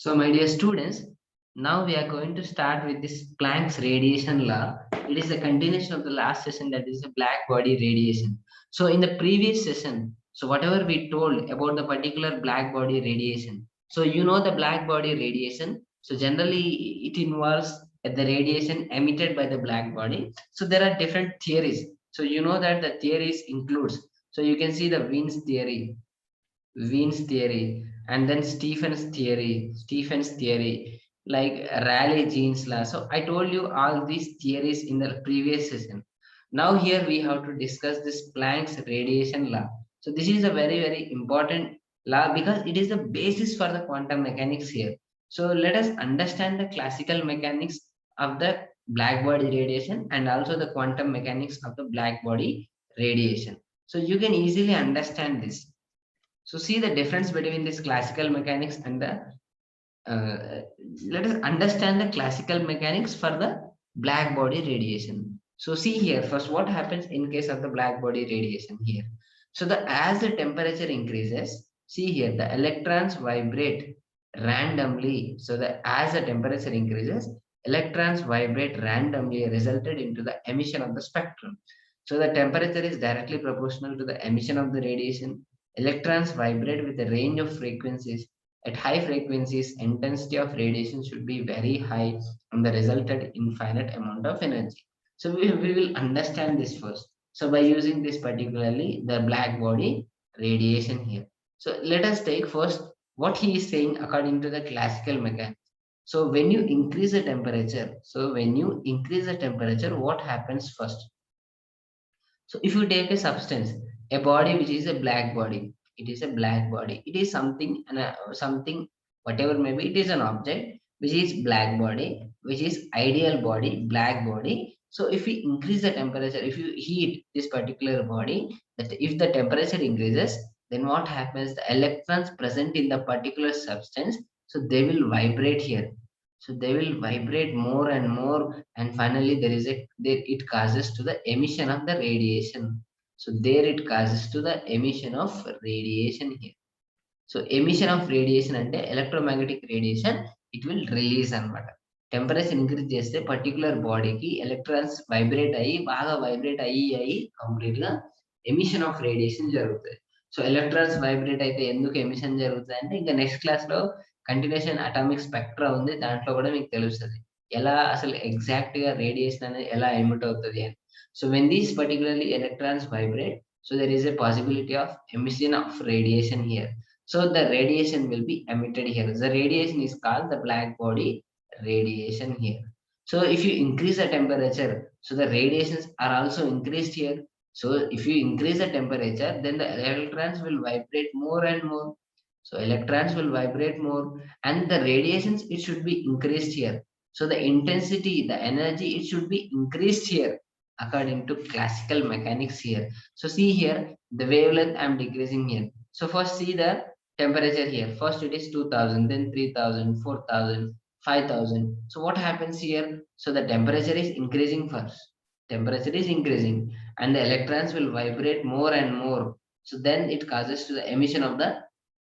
So, my dear students, now we are going to start with this Planck's radiation law. It is a continuation of the last session, that is a black body radiation. So, in the previous session, so whatever we told about the particular black body radiation. So, you know the black body radiation. So, generally, it involves the radiation emitted by the black body. So, there are different theories. So, you know that the theories includes. So, you can see the Wien's theory, and then Stephen's theory, like Rayleigh-Jean's law. So I told you all these theories in the previous session. Now here we have to discuss this Planck's radiation law. So this is a very important law because it is the basis for the quantum mechanics here. So let us understand the classical mechanics of the black body radiation and also the quantum mechanics of the black body radiation. So you can easily understand this. So see the difference between this classical mechanics and the let us understand the classical mechanics for the black body radiation. So see here first what happens in case of the black body radiation here. So the as the temperature increases, see here the electrons vibrate randomly. So the as the temperature increases, electrons vibrate randomly resulted into the emission of the spectrum. So the temperature is directly proportional to the emission of the radiation. Electrons vibrate with a range of frequencies. At high frequencies, intensity of radiation should be very high and the resulted infinite amount of energy. So we will understand this first. So by using this particularly the black body radiation here. So let us take first what he is saying according to the classical mechanics. So when you increase the temperature, what happens first? So if you take a substance, a body which is a black body, it is a black body. It is something and something whatever maybe it is an object which is black body, which is ideal body, black body. So if we increase the temperature, if you heat this particular body, that if the temperature increases, then what happens? The electrons present in the particular substance, so they will vibrate here. So they will vibrate more and more, and finally there it causes to the emission of the radiation. So there it causes to the emission of radiation here. So emission of radiation అంటే electromagnetic radiation it will release అన్నమాట. Temperature increase చేస్తే particular బాడీకి electrons vibrate అయ్యి బాగా vibrate అయ్యి complete గా emission of radiation జరుగుతుంది. So electrons vibrate అయితే ఎందుకు ఎమిషన్ జరుగుతుంది అంటే ఇంకా నెక్స్ట్ క్లాస్ లో కంటిన్యూషన్ అటామిక్ స్పెక్ట్రా ఉంది, దాంట్లో కూడా మీకు తెలుస్తుంది ఎలా అసలు ఎగ్జాక్ట్ గా రేడియేషన్ అనేది ఎలా ఎమిట్ అవుతుంది అని. So when these particularly electrons vibrate, so there is a possibility of emission of radiation here. So the radiation will be emitted here. The radiation is called the black body radiation here. So if you increase the temperature, so the radiations are also increased here. So if you increase the temperature, then the electrons will vibrate more and more. So electrons will vibrate more, and the radiations it should be increased here. So the intensity, the energy, it should be increased here according to classical mechanics here. So see here the wavelength I'm decreasing here. So first see the temperature here. First it is 2000, then 3000, 4000, 5000. So what happens here? So the temperature is increasing first. Temperature is increasing and the electrons will vibrate more and more. So then it causes to the emission of the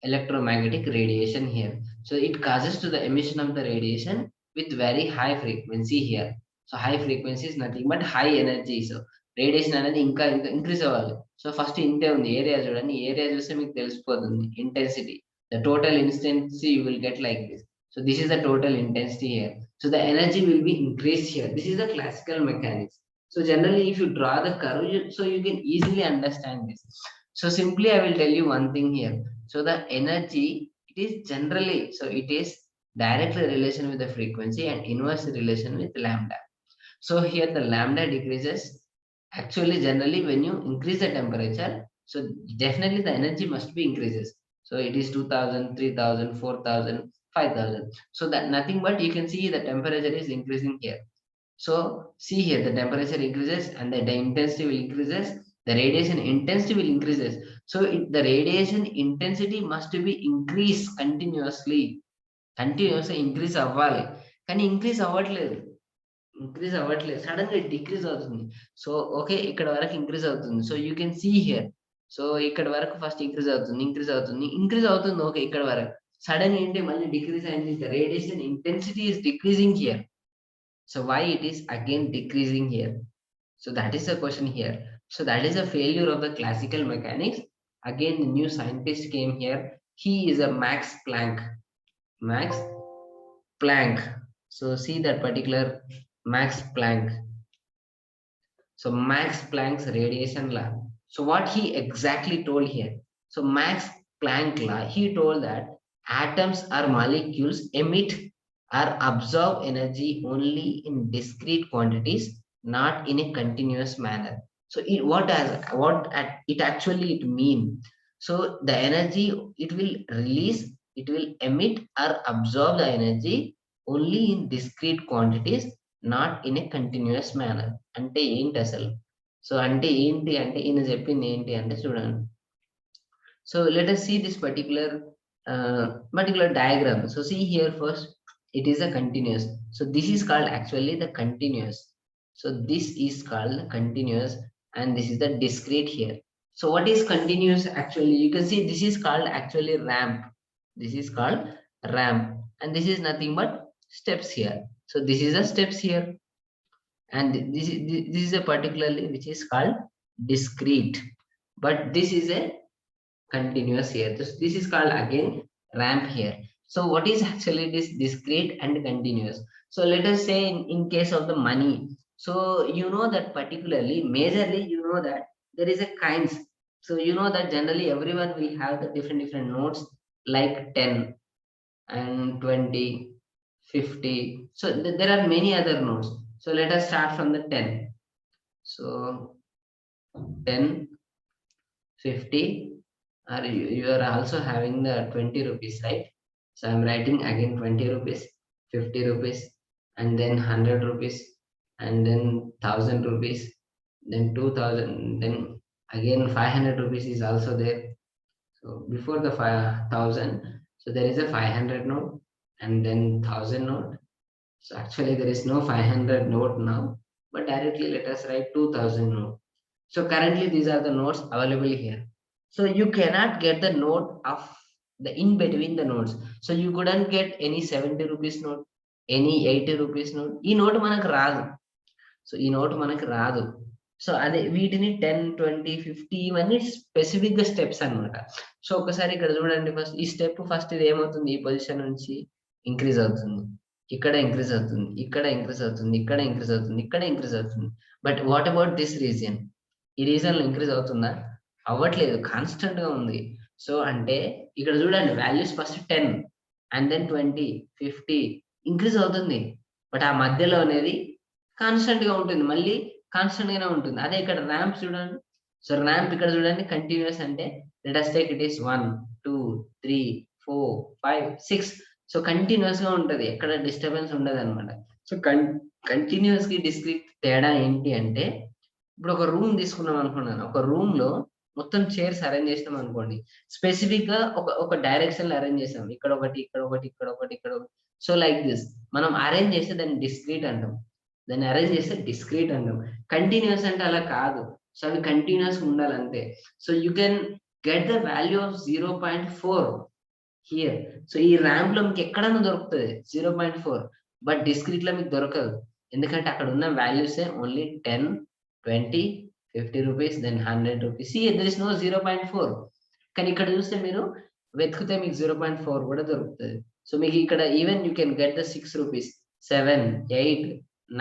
electromagnetic radiation here. So it causes to the emission of the radiation with very high frequency here. So high frequency is nothing but high energy. So radiation అనేది ఇంకా ఇంకా increase అవ్వాలి. So first ఇంతే ఉంది area చూడండి, area చూస్తే మీకు తెలిసిపోతుంది intensity. The total intensity you will get like this. So this is the total intensity here. So the energy will B increase here. This is the classical mechanics. So generally if you draw the curve, so you can easily understand this. So simply I will tell you one thing here. So the energy, it is generally, so it is directly relation with the frequency and inverse relation with lambda. So here the lambda decreases. Actually, generally when you increase the temperature, so definitely the energy must be increases. So it is 2000, 3000, 4000, 5000. So that nothing but you can see the temperature is increasing here. So see here the temperature increases and the intensity will increases. The radiation intensity will increases. So the radiation intensity must be increased continuously. కంటిన్యూస్గా increase అవ్వాలి, కానీ increase అవ్వట్లేదు sudden గా decrease అవుతుంది. So okay ఇక్కడ వరకు increase అవుతుంది. So you can see here. So ఇక్కడ వరకు ఫస్ట్ ఇంక్రీజ్ అవుతుంది ఓకే ఇక్కడ వరకు. Suddenly మళ్ళీ decrease అయింది, the radiation intensity is decreasing here. So why it is again decreasing here? So that is the question here. So that is a failure of the classical mechanics. Again, the new scientist came here. He is a Max Planck. Max Planck. So see that particular Max Planck. So Max Planck's radiation law. So what he exactly told here? So Max Planck law, he told that atoms or molecules emit or absorb energy only in discrete quantities, not in a continuous manner. So it actually it mean? So the energy it will release, it will emit or absorb the energy only in discrete quantities, not in a continuous manner. అంటే ఏంటి అసలు? So అంటే ఏంటి అంటే ఈయన చెప్పింది ఏంటి అంటే చూడండి. So let us see this particular diagram. So see here first, it is a continuous. So this is called actually the continuous. So this is called the continuous and this is the discrete here. So what is continuous actually? You can see this is called actually ramp. This is called ramp and this is nothing but steps here. So this is the steps here and this is a particularly which is called discrete, but this is a continuous here. This is called again ramp here. So what is actually this discrete and continuous? So let us say in case of the money, so you know that particularly majorly you know that there is a kinds. So you know that generally everyone will have the different notes like 10 and 20, 50. So there are many other notes. So let us start from the 10. So 10, 50, or you are also having the 20 rupees, right? So I'm writing again 20 rupees, 50 rupees, and then 100 rupees, and then 1000 rupees, then 2000, then again 500 rupees is also there. So before the 5000, so there is a 500 note and then 1000 note. So actually there is no 500 note now, but directly let us write 2000 note. So currently these are the notes available here. So you cannot get the note of the in between the notes. So you couldn't get any 70 rupees note, any 80 rupees note. ఈ note మనకు రాదు. So ఈ note మనకు రాదు. So అదే వీటిని 10, 20, 50 ఇవన్నీ specific గా స్టెప్స్ అన్నమాట. సో ఒకసారి ఇక్కడ చూడండి, ఫస్ట్ ఈ స్టెప్ ఫస్ట్ ఇది ఏమవుతుంది, ఈ పొజిషన్ నుంచి ఇంక్రీజ్ అవుతుంది, ఇక్కడ ఇంక్రీజ్ అవుతుంది, ఇక్కడ ఇంక్రీజ్ అవుతుంది, ఇక్కడ ఇంక్రీజ్ అవుతుంది, ఇక్కడ ఇంక్రీజ్ అవుతుంది. But what about this region? ఈ రీజన్ లో ఇంక్రీజ్ అవుతుందా? అవ్వట్లేదు, కాన్స్టెంట్ గా ఉంది. సో అంటే ఇక్కడ చూడండి values first 10 and then 20, 50 increase అవుతుంది, బట్ ఆ మధ్యలో అనేది కాన్స్టెంట్ గా ఉంటుంది, మళ్ళీ కాన్స్టెంట్ గానే ఉంటుంది. అదే ఇక్కడ ర్యాంప్ చూడండి. సో ర్యాంప్ ఇక్కడ చూడండి కంటిన్యూస్ అంటే let us take it is 1, 2, 3, 4, 5, 6. So continuous గా ఉంటది, ఎక్కడ డిస్టర్బెన్స్ ఉండదు అనమాట. సో కంటిన్యూస్ కి డిస్క్రీట్ తేడా ఏంటి అంటే, ఇప్పుడు ఒక రూమ్ తీసుకున్నాం అనుకున్నాను, ఒక రూమ్ లో మొత్తం చైర్స్ అరేంజ్ చేస్తాం అనుకోండి, స్పెసిఫిక్ గా ఒక డైరెక్షన్ లో అరేంజ్ చేస్తాం, ఇక్కడ ఒకటి, ఇక్కడ ఒకటి, ఇక్కడ ఒకటి, ఇక్కడ ఒకటి. సో లైక్ దిస్ మనం అరేంజ్ చేస్తే దాన్ని డిస్క్రీట్ అంటాం, దాన్ని అరేంజ్ చేస్తే డిస్క్రీట్ అంటాం. కంటిన్యూస్ అంటే అలా కాదు. సో అవి కంటిన్యూస్ ఉండాలి అంతే. So you can get the value of 0.4 here. So ఈ ర్యాంప్ లో మీకు ఎక్కడన్నా దొరుకుతుంది 0.4, బట్ డిస్క్రీట్ లో మీకు దొరకదు, ఎందుకంటే అక్కడ ఉన్న values only 10, 20, 50 rupees, then 100 rupees. There is no 0.4. కానీ ఇక్కడ చూస్తే మీరు వెతికితే మీకు 0.4 కూడా దొరుకుతుంది. సో మీకు ఇక్కడ even you can get the 6 rupees, 7, 8,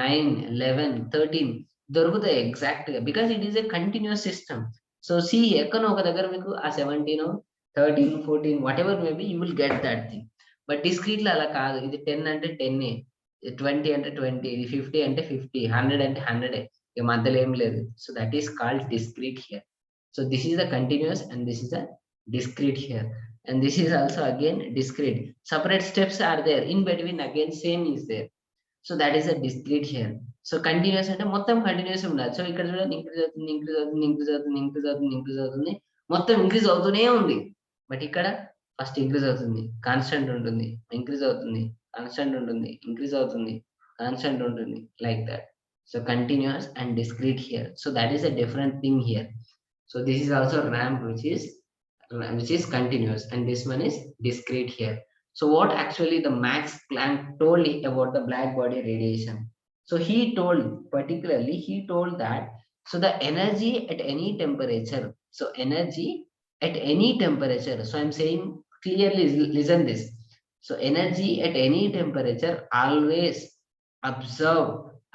9, 11, 13 దొరుకుతాయి ఎగ్జాక్ట్ గా, because it is a continuous system. So see ఎక్కడో ఒక దగ్గర మీకు ఆ 17, 13, 14 whatever maybe you will get that thing. But discrete లో అలా కాదు, ఇది 10 అంటే 10, 20 అంటే 20, ఇది 50 అంటే 50, 100 అంటే 100, ఇక మధ్యలో ఏం లేదు. So that is called discrete here. So this is the continuous and this is the discrete here, and this is also again discrete. Separate steps are there, in between again same is there. So that is a discrete here. So continuous అంటే మొత్తం continuous ఉండాలి. So ఇక్కడ చూడండి increase అవుతుంది, increase అవుతుంది, increase అవుతుంది, increase అవుతుంది, increase అవుతుంది, మొత్తం ఇంక్రీజ్ అవుతూనే ఉంది. బట్ ఇక్కడ ఫస్ట్ ఇంక్రీజ్ అవుతుంది, కాన్స్టెంట్ ఉంటుంది, ఇంక్రీజ్ అవుతుంది, కాన్స్టెంట్ ఉంటుంది, ఇంక్రీజ్ అవుతుంది, కాన్స్టెంట్ ఉంటుంది, like that. So continuous and discrete here. So that is a different thing here. So this is also ramp which is continuous and this one is discrete here. So what actually the Max Planck told about the black body radiation? So he told, particularly he told that, so the energy at any temperature, so energy at any temperature, so I'm saying clearly, listen this. So energy at any temperature always absorb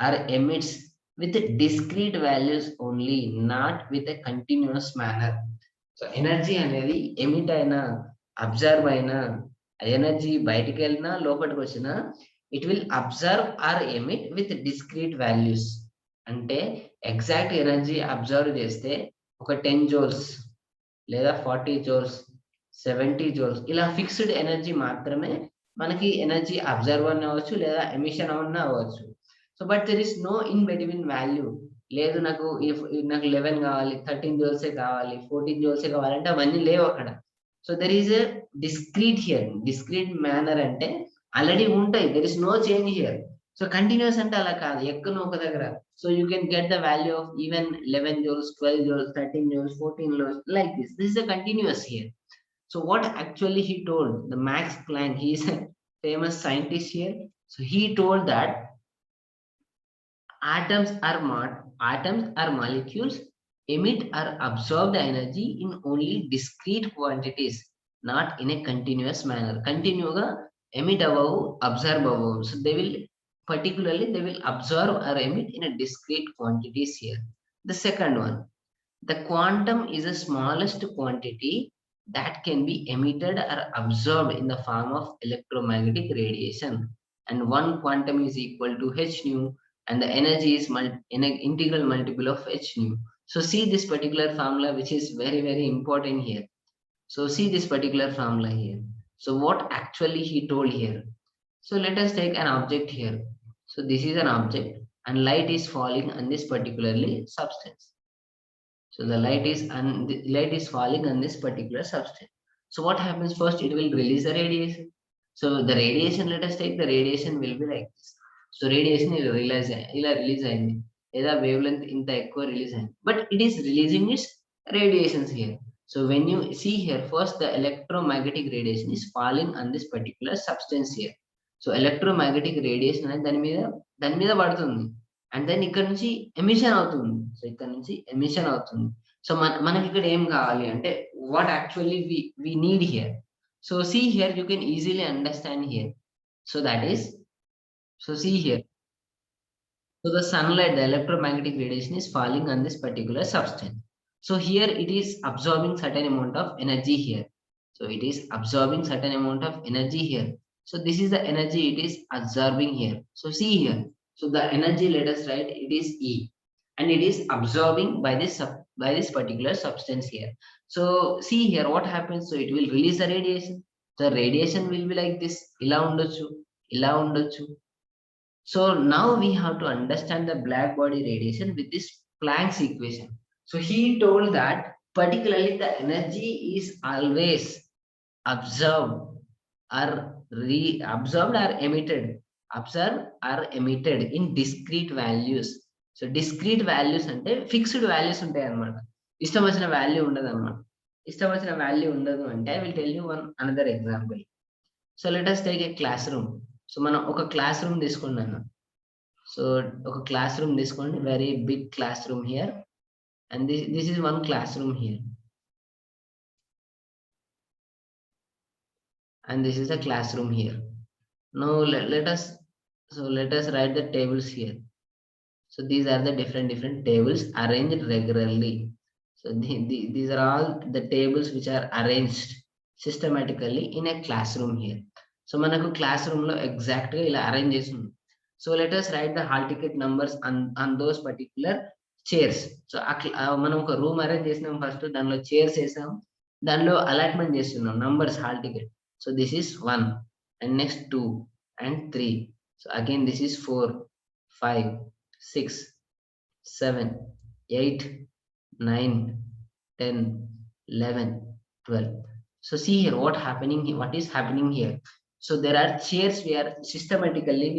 or emits with discrete values only, not with a continuous manner. So energy అనేది emit అయినా, absorb అయినా, energy బయటికి వెళ్ళినా లోపలికి వచ్చినా, it will absorb or emit with discrete values. అంటే exact energy absorb చేస్తే ఒక 10 జోల్స్ లేదా 40 జోల్స్, 70 జోల్స్, ఇలా ఫిక్స్డ్ ఎనర్జీ మాత్రమే మనకి ఎనర్జీ అబ్జర్వ్ అన్న అవ్వచ్చు లేదా ఎమిషన్ అన్న అవ్వచ్చు. So but there is no in between value. లేదు నాకు నాకు 11 కావాలి, 13 జోల్సే కావాలి, 14 జోల్సే కావాలంటే అవన్నీ లేవు అక్కడ. So there is a discrete here. Discrete manner అంటే ఆల్రెడీ ఉంటాయి, there is no change here. So continuous అంటే అలా కాదు, ఎక్కడో ఒక దగ్గర. So you can get the value of even 11 joules, 12 joules, 13 joules, 14 joules, like this. This is a continuous here. So what actually he told, the Max Planck, he is a famous scientist here. So he told that atoms are molecules emit or absorb the energy in only discrete quantities, not in a continuous manner. Continue ga emit above, absorb above. So they will, particularly they will absorb or emit in a discrete quantities here. The second one, the quantum is the smallest quantity that can be emitted or absorbed in the form of electromagnetic radiation, and one quantum is equal to h nu, and the energy is in an integral multiple of h nu. So see this particular formula, which is very very important here. So see this particular formula here. So what actually he told here? So let us take an object here. So this is an object and light is falling on this particularly substance. So the light is falling on this particular substance. So what happens first? It will release a radiation. So the radiation, let us take the radiation will be like this. So radiation will release అయింది, లేదా wave length ఇంత ఎక్కువ release అయింది, but it is releasing it's radiations here. So when you see here, first the electromagnetic radiation is falling on this particular substance here. So electromagnetic radiation అనేది దాని మీద పడుతుంది, and then ఇక్కడ నుంచి emission అవుతుంది. సో ఇక్కడ నుంచి ఎమిషన్ అవుతుంది. సో మనకి ఇక్కడ ఏం కావాలి అంటే, what actually we need here. So see here, you can easily understand here. So that is, so see here, so the sunlight, the electromagnetic radiation is falling on this particular substance. So here it is absorbing certain amount of energy here. So it is absorbing certain amount of energy here. So this is the energy it is absorbing here. So see here. So the energy, let us write, it is E, and it is absorbing by this particular substance here. So see here what happens. So it will release the radiation. The radiation will be like this. Ila undochu, ila undochu. So now we have to understand the black body radiation with this Planck's equation. So he told that particularly the energy is always absorbed or absorbed or emitted, observed or emitted in discrete values. So discrete values అంటే fixed values ఉంటాయి అన్నమాట. ఇష్టం వచ్చిన వాల్యూ ఉండదు అన్నమాట. ఇష్టం వచ్చిన వాల్యూ ఉండదు అంటే I will tell you one another example. So let us take a classroom. So మనం ఒక క్లాస్ రూమ్ తీసుకున్నాను. సో ఒక క్లాస్ రూమ్ తీసుకోండి, very big classroom here, and this is one classroom here, and this is a classroom here. Now let us write the tables here. So these are the different tables arranged regularly. So these are all the tables which are arranged systematically in a classroom here. So manaku classroom lo exact ga ila arrange chesi undi. So let us write the hall ticket numbers on those particular chairs. So మనం ఒక room arrange చేసినాం, first దానిలో chairs వేసాం, దానిలో allotment చేస్తున్నాం numbers hall ticket. So this is 1, and next 2 and 3. So again this is 4, 5, 6, 7, 8, 9, 10, 11, 12. So see here what is happening here. So there are chairs we are systematically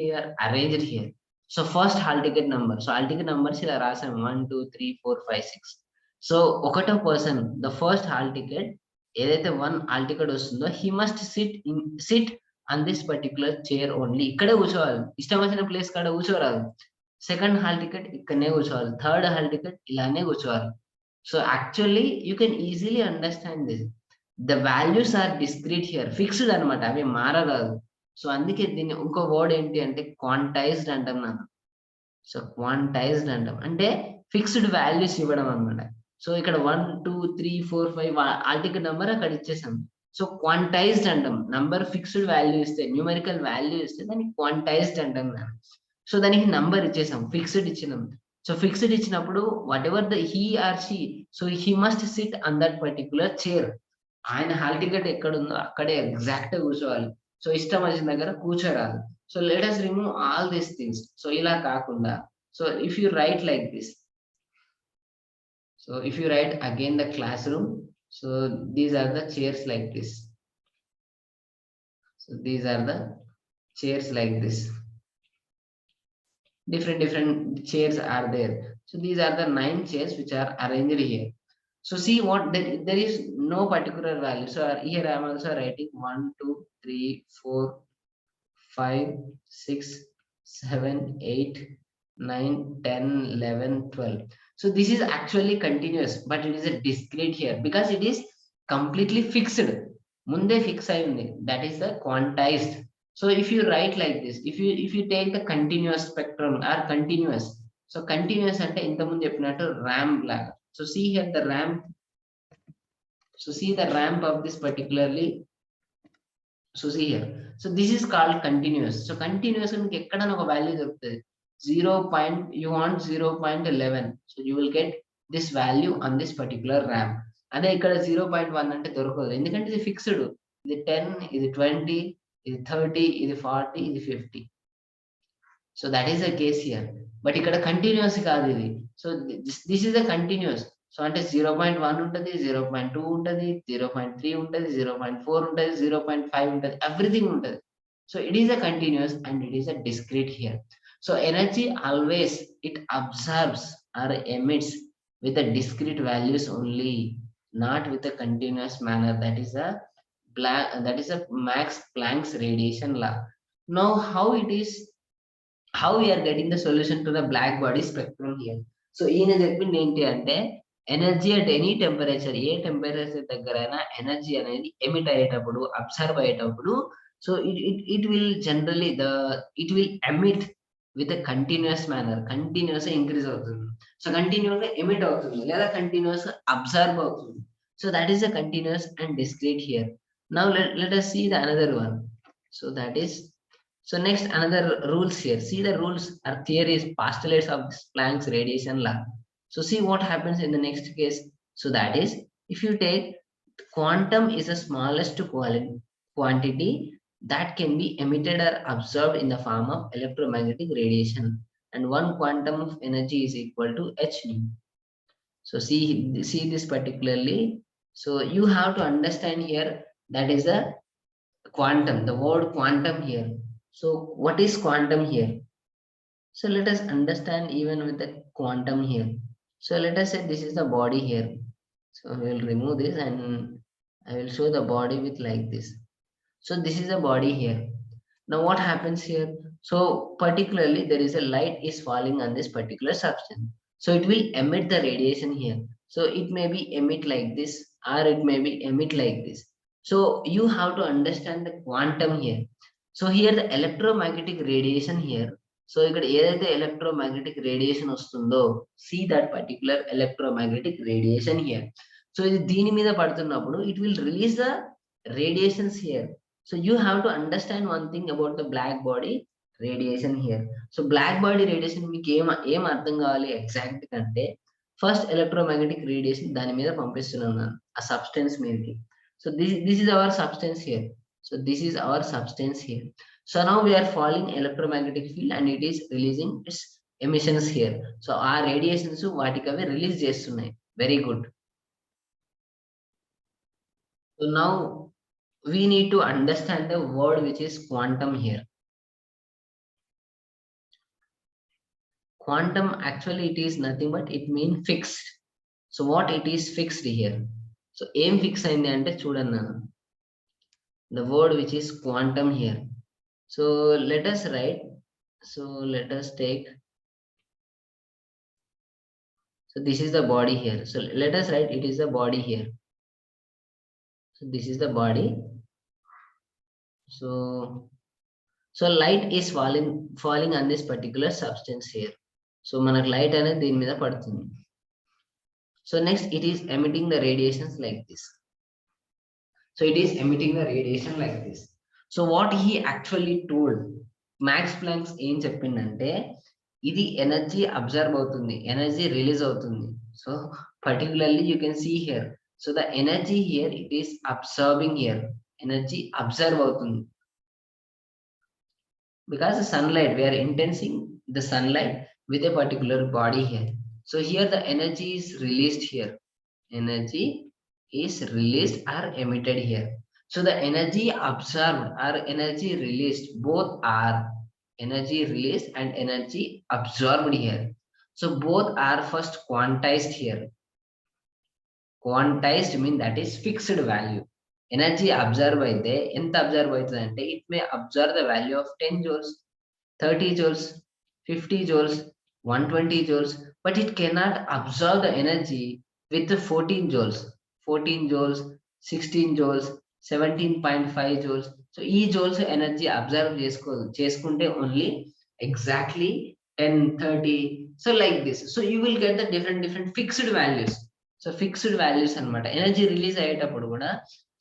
arranged here. So first hall ticket number. So hall ticket numbers ఇలా రాసాం 1, 2, 3, 4, 5, 6. So ఒకటో person, the first hall ticket ఏదైతే 1 hall ticket వస్తుందో, he must sit on this particular chair only. ఇక్కడే కూర్చోవాలి, ఇష్టం వచ్చిన place కాడ కూర్చోరాదు. సెకండ్ హాల్ టికెట్ ఇక్కడనే కూర్చోవాలి, థర్డ్ హాల్ టికెట్ ఇలానే కూర్చోవాలి. So actually you can easily understand this. The values are discrete here, fixed అనమాట, అవి మారరాదు. సో అందుకే దీన్ని ఇంకో వర్డ్ ఏంటి అంటే క్వాంటైజ్డ్ అంటాం మనం. సో క్వాంటైజ్డ్ అంటాం అంటే ఫిక్స్డ్ వాల్యూస్ ఇవ్వడం అనమాట. సో ఇక్కడ 1 2 3 4 5 ఆర్టికల్ నెంబర్ అక్కడ ఇచ్చేసాం. సో క్వాంటైజ్డ్ అంటాం, నంబర్ ఫిక్స్డ్ వాల్యూ ఇస్తే, న్యూమరికల్ వాల్యూ ఇస్తే దాన్ని క్వాంటైజ్డ్ అంటాం. సో దానికి నంబర్ ఇచ్చేసాం, ఫిక్స్డ్ ఇచ్చినాం. సో ఫిక్స్డ్ ఇచ్చినప్పుడు what ever the he or she, so he must SIT on that particular chair. ఆయన హాల్ టికెట్ ఎక్కడ ఉందో అక్కడే ఎగ్జాక్ట్ గా కూర్చోవాలి. సో ఇష్టం వచ్చిన దగ్గర కూర్చోరాదు. So let us remove all these things. So ఇలా కాకుండా, so if you write like this, so if you write again the classroom, so these are the chairs like this. So these are the chairs like this. Different chairs are there. So these are the 9 chairs which are arranged here. So see what there is no particular value. So here I am also writing 1 2 3 4 5 6 7 8 9 10 11 12. So this is actually continuous, but it is a discrete here because it is completely fixed. Munde fix ayundi, that is the quantized. So if you write like this, if you take the continuous spectrum or continuous, so continuous ante inta mundu cheppinattu ramp laga. So see here the ramp. So see the ramp of this particularly. So see here. So this is called continuous. So continuous మీకు ఎక్కడైనా ఒక value దొరుకుతుంది. 0. You want 0.11. So you will get this value on this particular ramp. అదే ఇక్కడ 0.1 అంటే దొరకదు, ఎందుకంటే ఇది ఫిక్స్డ్. ఇది 10, ఇది 20, ఇది 30, ఇది 40, ఇది 50. So that is the case here. But ఇక్కడ కంటిన్యూస్ కాదు ఇది. So this is the continuous. So అంటే 0.1 ఉంటుంది, 0.2 ఉంటుంది, 0.3 ఉంటుంది, 0.4 ఉంటుంది, 0.5 ఉంటుంది, ఎవ్రీథింగ్ ఉంటుంది. So it is a continuous and it is a discrete here. So energy always it absorbs or emits with the discrete values only, not with a continuous manner. That is a Max Planck's radiation law. Now how we are getting the solution to the black body spectrum here. So ఈయన చెప్పింది ఏంటి అంటే energy at any temperature, A temperature దగ్గరైనా energy అనేది emit అయ్యేటప్పుడు, observe అయ్యేటప్పుడు, so it will generally it will emit with continuous manner. Continuous increase అవుతుంది, so continuous గా ఎమిట్ అవుతుంది, లేదా కంటిన్యూస్ అబ్జర్వ్ అవుతుంది. So that is the continuous and discrete here. Now let us see the another one. So that is, so next another rules here. See the rules or theories, postulates of Planck's radiation law. So see what happens in the next case. So that is, if you take quantum is the smallest quantity that can be emitted or absorbed in the form of electromagnetic radiation, and 1 quantum of energy is equal to h nu. So see this particularly. So you have to understand here, that is a quantum, the word quantum here. So what is quantum here? So let us understand even with the quantum here. So let us say this is the body here. So we will remove this and I will show the body with like this. So this is a body here. Now what happens here? So particularly there is a light is falling on this particular substance. So it will emit the radiation here. So it may be emit like this or it may be emit like this. So you have to understand the quantum here. So here the electromagnetic radiation here. So ఇక్కడ ఏదైతే electromagnetic radiation వస్తుందో, see that particular electromagnetic radiation here. So ఇది దీని మీద పడుతున్నప్పుడు it will release the radiations here. So you have to understand one thing about the black body radiation here. So black body radiation మీకు ఏం అర్థం కావాలి exact అంటే, first electromagnetic radiation దాని మీద పంపిస్తున్నాను ఆ సబ్స్టెన్స్ మీదకి. So this is our substance here. So this is our substance here. So now we are falling electromagnetic field and it is releasing its emissions here. So ఆ radiations వాటికి అవి release చేస్తున్నాయి. Very good. So now we need to understand the word which is quantum here. Quantum actually it is nothing but it means fixed. So what it is fixed here? So ఏం fix అయింది అంటే చూడండి, the word which is quantum here. So let us write. So let us take. So this is the body here. So let us write it is the body here. So this is the body. So light is falling on this particular substance here. So మనకు light అనేది దీని మీద పడుతుంది. So next it is emitting the radiations like this. So it is emitting the radiation like this. So what he actually told, Max Planck ఏం చెప్పిండంటే ఇది energy absorb అవుతుంది, energy release అవుతుంది. So particularly you can see here. So the energy here it is absorbing here, energy absorb అవుతుంది. Because the sunlight, we are intensing the sunlight with a particular body here. So here the energy is released here. Energy is released or emitted here. So the energy observed or energy released, both are energy released and energy absorbed here. So both are first quantized here. Quantized mean that is fixed value. Energy absorb అయితే ఎంత observe అవుతుంది అంటే it may absorb the value of 10 joules, 30 joules, 50 joules, 120 joules, but it cannot absorb the energy with the 14 joules, 14 joules, 16 joules, 17.5 joules. So ఈ joules energy absorb చేసుకుంటే only exactly 10, 30. So like this. So you will get the different fixed values. So fixed values అన్నమాట energy release అయ్యేటప్పుడు కూడా.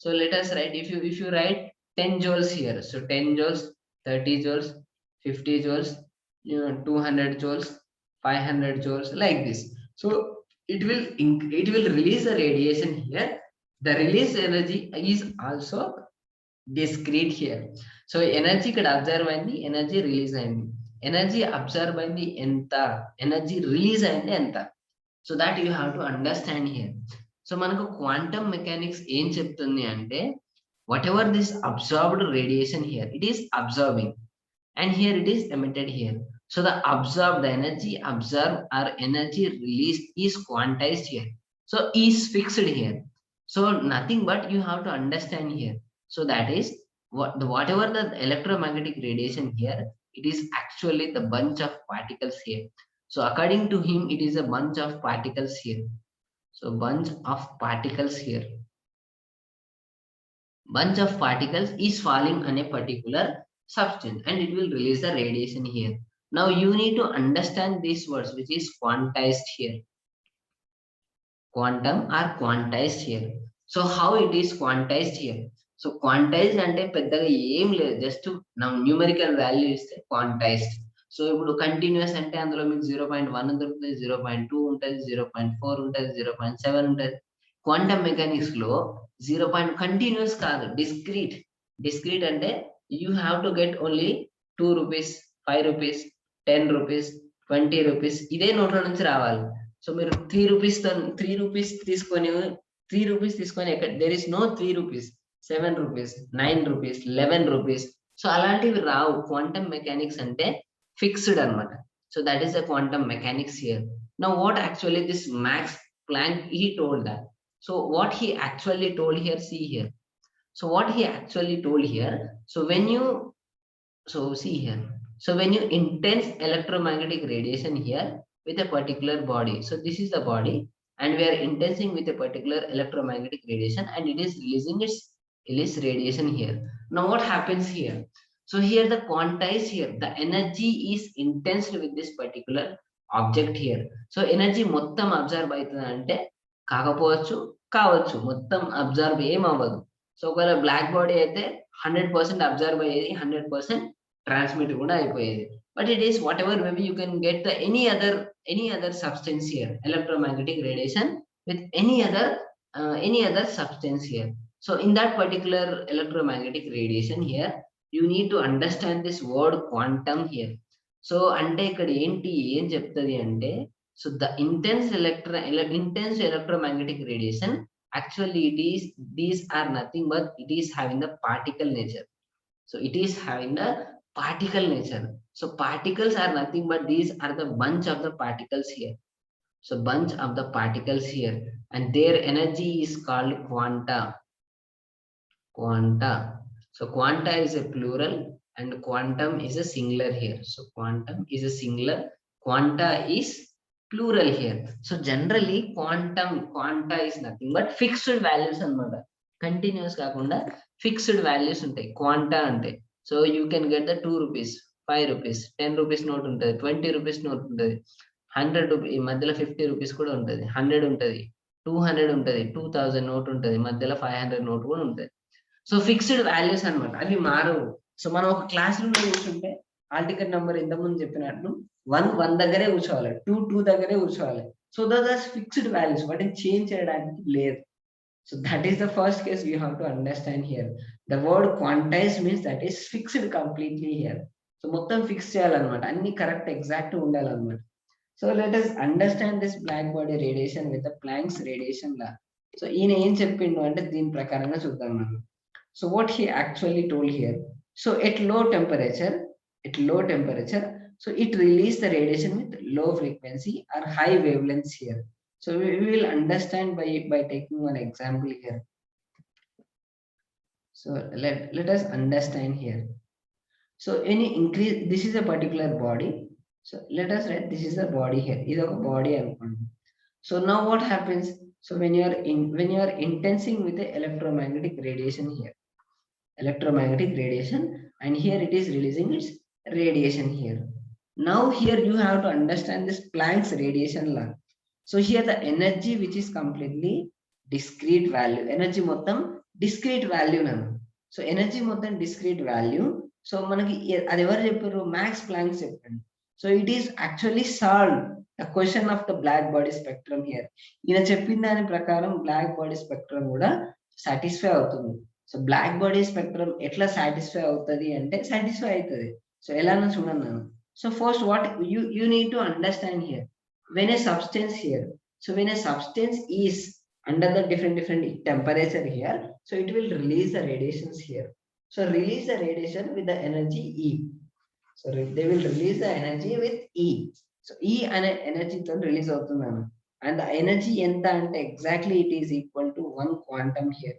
So let us write, if you write 10 joules here, so 10 joules, 30 joules, 50 joules, 200 joules, 500 joules, like this. So it will release the radiation here. The release energy is also discrete here. So energy could observe అయింది, energy release అయింది. Energy absorb అయింది ఎంత, energy release అయింది ఎంత. So that you have to understand here. So మనకు quantum mechanics ఏం చెప్తుంది అంటే whatever this absorbed radiation here, it is absorbing, and here it is emitted here. So the energy absorbed or energy released is quantized here. So is fixed here. So nothing but you have to understand here. So that is whatever the electromagnetic radiation here, it is actually the bunch of particles here. So according to him, it is a bunch of particles here. So bunch of particles here. Bunch of particles is falling on a particular substance and it will release the radiation here. Now you need to understand these words, which is quantized here. Quantum or quantized here. So how it is quantized here? So quantized అంటే పెద్దగా ఏం లేదు, just numerical value ఇస్తే quantized. So ఇప్పుడు continuous అంటే అందులో మీకు 0.1 దొరుకుతుంది, 0.2 ఉంటుంది, 0.4 ఉంటుంది, 0.7 ఉంటుంది. క్వాంటమ్ మెకానిక్స్ లో 0. కంటిన్యూస్ కాదు, డిస్క్రీట్ అంటే you have to get only 2 rupees, 5 rupees, 10 rupees, 20 rupees, ఇదే నోట్ల నుంచి రావాలి. సో మీరు 3 రూపీస్ తీసుకొని ఎక్కడ there is no 3 rupees, 7 rupees, 9 rupees, 11 rupees. So అలాంటివి రావు. క్వాంటమ్ మెకానిక్స్ అంటే ఫిక్స్డ్ అన్నమాట. So that is the quantum mechanics here. Now what actually this Max Planck he told that. So what he actually told here, see here. So what he actually told here, so when you see here, so when you intense electromagnetic radiation here with a particular body, so this is the body and we are intensing with a particular electromagnetic radiation and it is releasing its radiation here. Now what happens here? So here the quantized here, the energy is intensed with this particular object here. So energy మొత్తం observe అవుతుంది అంటే కావచ్చు, మొత్తం observe ఏం అవ్వదు. So ఒకవేళ black body అయితే 100% observe అయ్యేది, 100% ట్రాన్స్మిట్ కూడా అయిపోయేది. But it is what ever maybe you can get the any other substance here, electromagnetic radiation with any other substance here. So in that particular electromagnetic radiation here, you need to understand this word quantum here. So అంటే ఇక్కడ ఏం చెప్తుంది అంటే, so the intense electromagnetic radiation, actually these are nothing but it is having the particle nature. So it is having the particle nature. So particles are nothing but these are the bunch of the particles here. So bunch of the particles here and their energy is called quanta. So quanta is a plural and quantum is a singular here. So quantum is a singular, quanta is plural here. So generally quanta is nothing but fixed values అన్నమాట. Continuous కాకుండా fixed values ఉంటాయి quanta అంటే. So you can get the 2 rupees, 5 rupees, 10 rupees note ఉంటుంది, 20 rupees note ఉంటుంది, 100 rupee ఈ మధ్యలో 50 rupees కూడా ఉంటుంది, 100 ఉంటుంది, 200 ఉంటుంది, 2000 నోట్ ఉంటుంది, మధ్యలో 500 నోట్ కూడా ఉంటుంది. సో ఫిక్స్డ్ వాల్యూస్ అన్నమాట, అవి మారవు. సో మనం ఒక క్లాస్ రూమ్ లో కూర్చుంటే హాల్ టికెట్ నెంబర్ ఇంతకుముందు చెప్పినట్లు 1 దగ్గరే కూర్చోవాలి, 2 దగ్గరే కూర్చోవాలి. సో దట్ ఫిక్స్డ్ వాల్యూస్, వాటిని చేంజ్ చేయడానికి లేదు. So that is the first case we have to understand here. The word quantize means that is fixed completely here. So మొత్తం ఫిక్స్ చేయాలన్నమాట, అన్ని కరెక్ట్ ఎగ్జాక్ట్ ఉండాలన్నమాట. So let us understand this black body radiation with the Planck's radiation law. So ఈయన ఏం చెప్పిండు అంటే దీని ప్రకారంగా చూద్దాం మనం. So what he actually told here. So at low temperature, so it release the radiation with low frequency or high wavelengths here. So we will understand by taking one example here. So let us understand here. So any increase, this is a particular body. So let us write this is the body here. This is a body అనుకోండి. So now what happens? So when you are intensing with the electromagnetic radiation here, and here it is releasing its radiation here. Now here you have to understand this Planck's radiation law. So here the energy which is completely discrete value, energy మొత్తం discrete value నన్ను. So energy మొత్తం discrete value. So మనకి అది ఎవరు చెప్పారు? Max Planck చెప్పండి. So it is actually solve the question of the black body spectrum here. ఈయన చెప్పిన దాని ప్రకారం బ్లాక్ బాడీ స్పెక్ట్రమ్ కూడా సాటిస్ఫై అవుతుంది. సో బ్లాక్ బాడీ స్పెక్ట్రమ్ ఎట్లా సాటిస్ఫై అవుతుంది అంటే సాటిస్ఫై అవుతుంది. సో ఎలానో చూడండి నన్ను. So first what you need to understand here. When a substance here, so when a substance is under the different temperature here, so it will release the radiations here. So release the radiation with the energy E. So they will release the energy with E. So E and energy to release అవుతుందన్న, and the energy ఎంత అంటే exactly it is equal to 1 quantum here.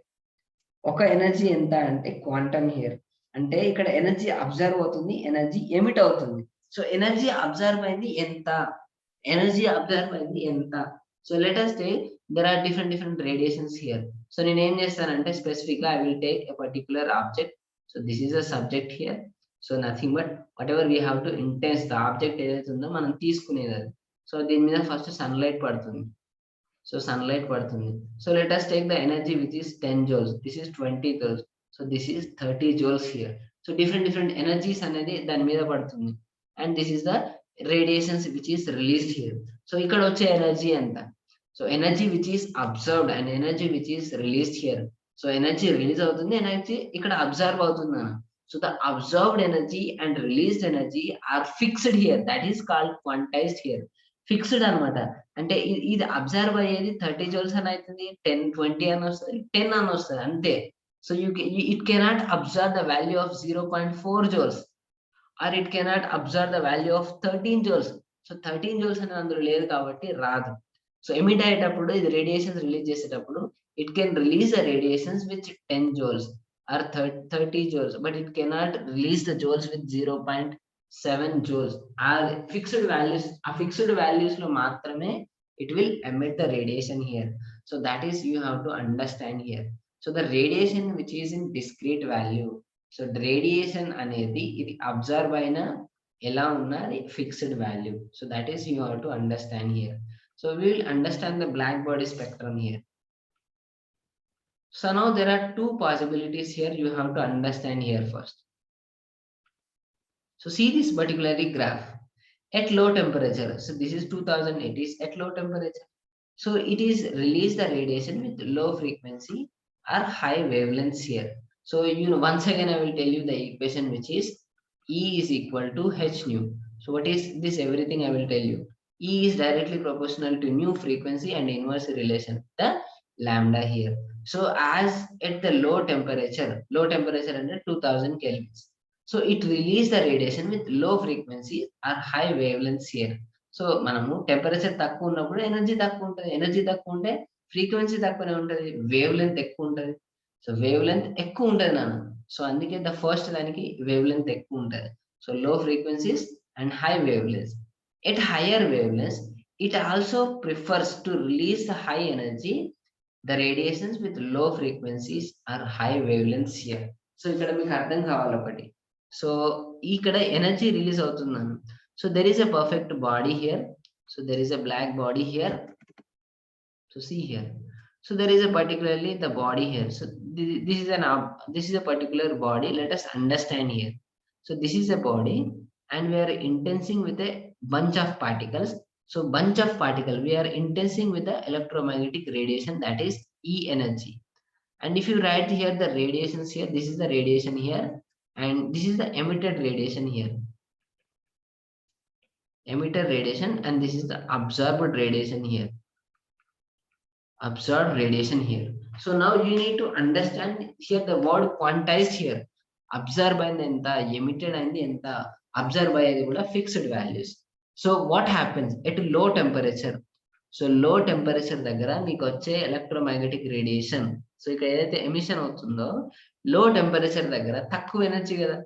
ఒక energy ఎంత అంటే quantum here, అంటే ఇక్కడ energy absorb అవుతుంది, energy emit అవుతుంది. సో ఎనర్జీ అబ్జర్వ్ అయింది ఎంత, ఎనర్జీ అబ్జర్వ్ అయింది ఎంత. So let us take there are different radiations here. So నేను ఏం చేస్తానంటే స్పెసిఫిక్ గా I will take a particular object. So this is a subject here. So nothing but whatever we have to intense the object ఏదైతే ఉందో మనం తీసుకునేది అది. So దీని మీద ఫస్ట్ సన్లైట్ పడుతుంది. సో సన్లైట్ పడుతుంది. So let us take the energy which is 10 joules. This is 20 joules. So this is 30 joules here. So different energies అనేది దాని మీద పడుతుంది, and this is the radiations which is released here. So ఇక్కడ వచ్చే energy ఎంత? So energy which is absorbed and energy which is released here. So energy release అవుతుంది, energy ఇక్కడ absorb అవుతుంది అన్న. So the absorbed energy and released energy are fixed here, that is called quantized here. Fixed అనమాట. అంటే ఇది observe అయ్యేది 30 joules అని అవుతుంది, 10, 20 అని వస్తుంది, 10 అని వస్తుంది అంతే. So it cannot observe the value of 0.4 joules, or it cannot absorb the value of 13 joules. So 13 joules అని అందులో లేదు కాబట్టి రాదు. సో ఎమిట్ అయ్యేటప్పుడు ఇది రేడియేషన్స్ రిలీజ్ చేసేటప్పుడు it can release the radiations with 10 joules or 30 joules, but it cannot release the joules with 0.7 joules. ఆ fixed values, ఆ ఫిక్స్డ్ వాల్యూస్ లో మాత్రమే it will emit the radiation here. So that is you have to understand here. So the radiation which is in discrete value, so radiation అనేది ఇది absorb అయినా ఎలా ఉన్నా అది fixed value. So that is you have to understand here. So we will understand the black body spectrum here. So now there are 2 possibilities here you have to understand here first. So see this particularly graph at low temperature. So this is 2000, it is at low temperature. So it is release the radiation with low frequency or high wavelengths here. So once again I will tell you the equation which is E is equal to H nu. So what is this? Everything I will tell you. E is directly proportional to nu frequency and inverse relation the lambda here. So as at the low temperature under 2000 kelvins, so it release the radiation with low frequency or high wavelengths here. So మనము temperature తక్కువ ఉన్నప్పుడు energy తక్కువ ఉంటుంది, energy తక్కువ ఉంటే frequency తక్కువనే ఉంటుంది, wave length ఎక్కువ ఉంటుంది. సో వేవ్ లెంత్ ఎక్కువ ఉంటది నాన్న. సో అందుకే ద ఫస్ట్ దానికి వేవ్ లెంత్ ఎక్కువ ఉంటది. సో లో frequencies and high wave lengths. At hire wave lengths it also prefers to release the high energy, the radiations with low frequencies or high wavelengths here. సో ఇక్కడ మీకు అర్థం కావాలి ఒకటి. సో ఇక్కడ ఎనర్జీ రిలీజ్ అవుతుందని. So there is a perfect body here. So there is a black body here. So see here. So there is a particularly the body here. So this is this is a particular body. Let us understand here. So this is a body, and we are intensing with a bunch of particles. So bunch of particle we are intensing with the electromagnetic radiation, that is E energy. And if you write here the radiations here, this is the radiation here, and this is the emitted radiation here. Emitted radiation, and this is the absorbed radiation here. Absorbed radiation here. So now you need to understand here the word quantized here. Absorb and enta, emitted and enta, absorb ayedi kuda fixed values. So what happens at low temperature? So low temperature దగ్గర మీకు వచ్చే electromagnetic radiation, so ఇక్కడ ఏదైతే emission అవుతుందో లో temperature దగ్గర తక్కువ energy కదా.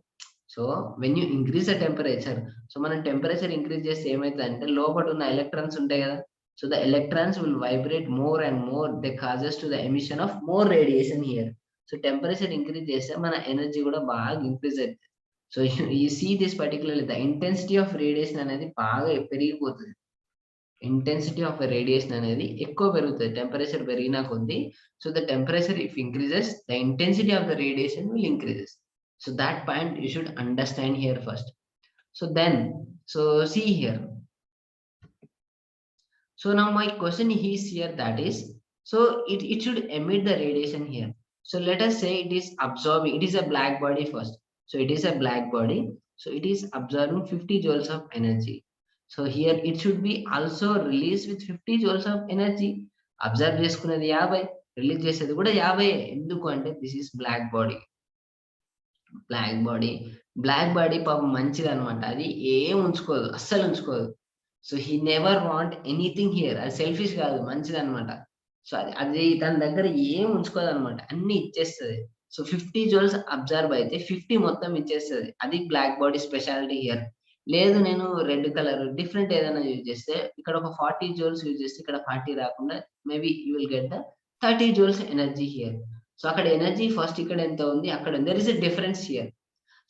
So when you increase the temperature, so మనం టెంపరేచర్ ఇంక్రీజ్ చేస్తే ఏమవుతుందంటే లోపల ఉన్న ఎలక్ట్రాన్స్ ఉంటాయి కదా. So the electrons will vibrate more and more. They causes to the emission of more radiation here. So temperature increase చేస్తే మన ఎనర్జీ కూడా బాగా ఇంక్రీజ్ అవుతుంది. So you see this particularly the intensity of radiation అనేది బాగా పెరిగిపోతుంది. Intensity of radiation అనేది ఎక్కువ పెరుగుతుంది టెంపరేచర్ పెరిగినా కొద్దీ. So the temperature if increases, the intensity of the radiation will increases. So that point you should understand here first. So then, so see here. So now my question is here, that is, so it should emit the radiation here. So let us say it is absorbing, it is a black body first. So it is a black body. So it is absorbing 50 joules of energy. So here it should be also released with 50 joules of energy. Absorb చేసుకునేది 50, release చేసేది కూడా 50. ఎందుకు అంటే this is black body. Black body పాపం మంచిది అనమాట. అది ఏం ఉంచుకోదు, అస్సలు ఉంచుకోదు. So he never want anything here. అది సెల్ఫిష్ కాదు, మంచిది అనమాట. సో అది తన దగ్గర ఏం ఉంచుకోదు అనమాట, అన్ని ఇచ్చేస్తుంది. సో 50 జోల్స్ అబ్జర్వ్ అయితే 50 మొత్తం ఇచ్చేస్తుంది. అది బ్లాక్ బాడీ స్పెషాలిటీ హియర్. లేదు నేను రెడ్ కలర్ డిఫరెంట్ ఏదైనా యూజ్ చేస్తే, ఇక్కడ ఒక 40 జోల్స్ యూజ్ చేస్తే ఇక్కడ 40 రాకుండా maybe you will get the 30 joules energy here. So అక్కడ ఎనర్జీ ఫస్ట్ ఇక్కడ ఎంత ఉంది, అక్కడ there is a difference here.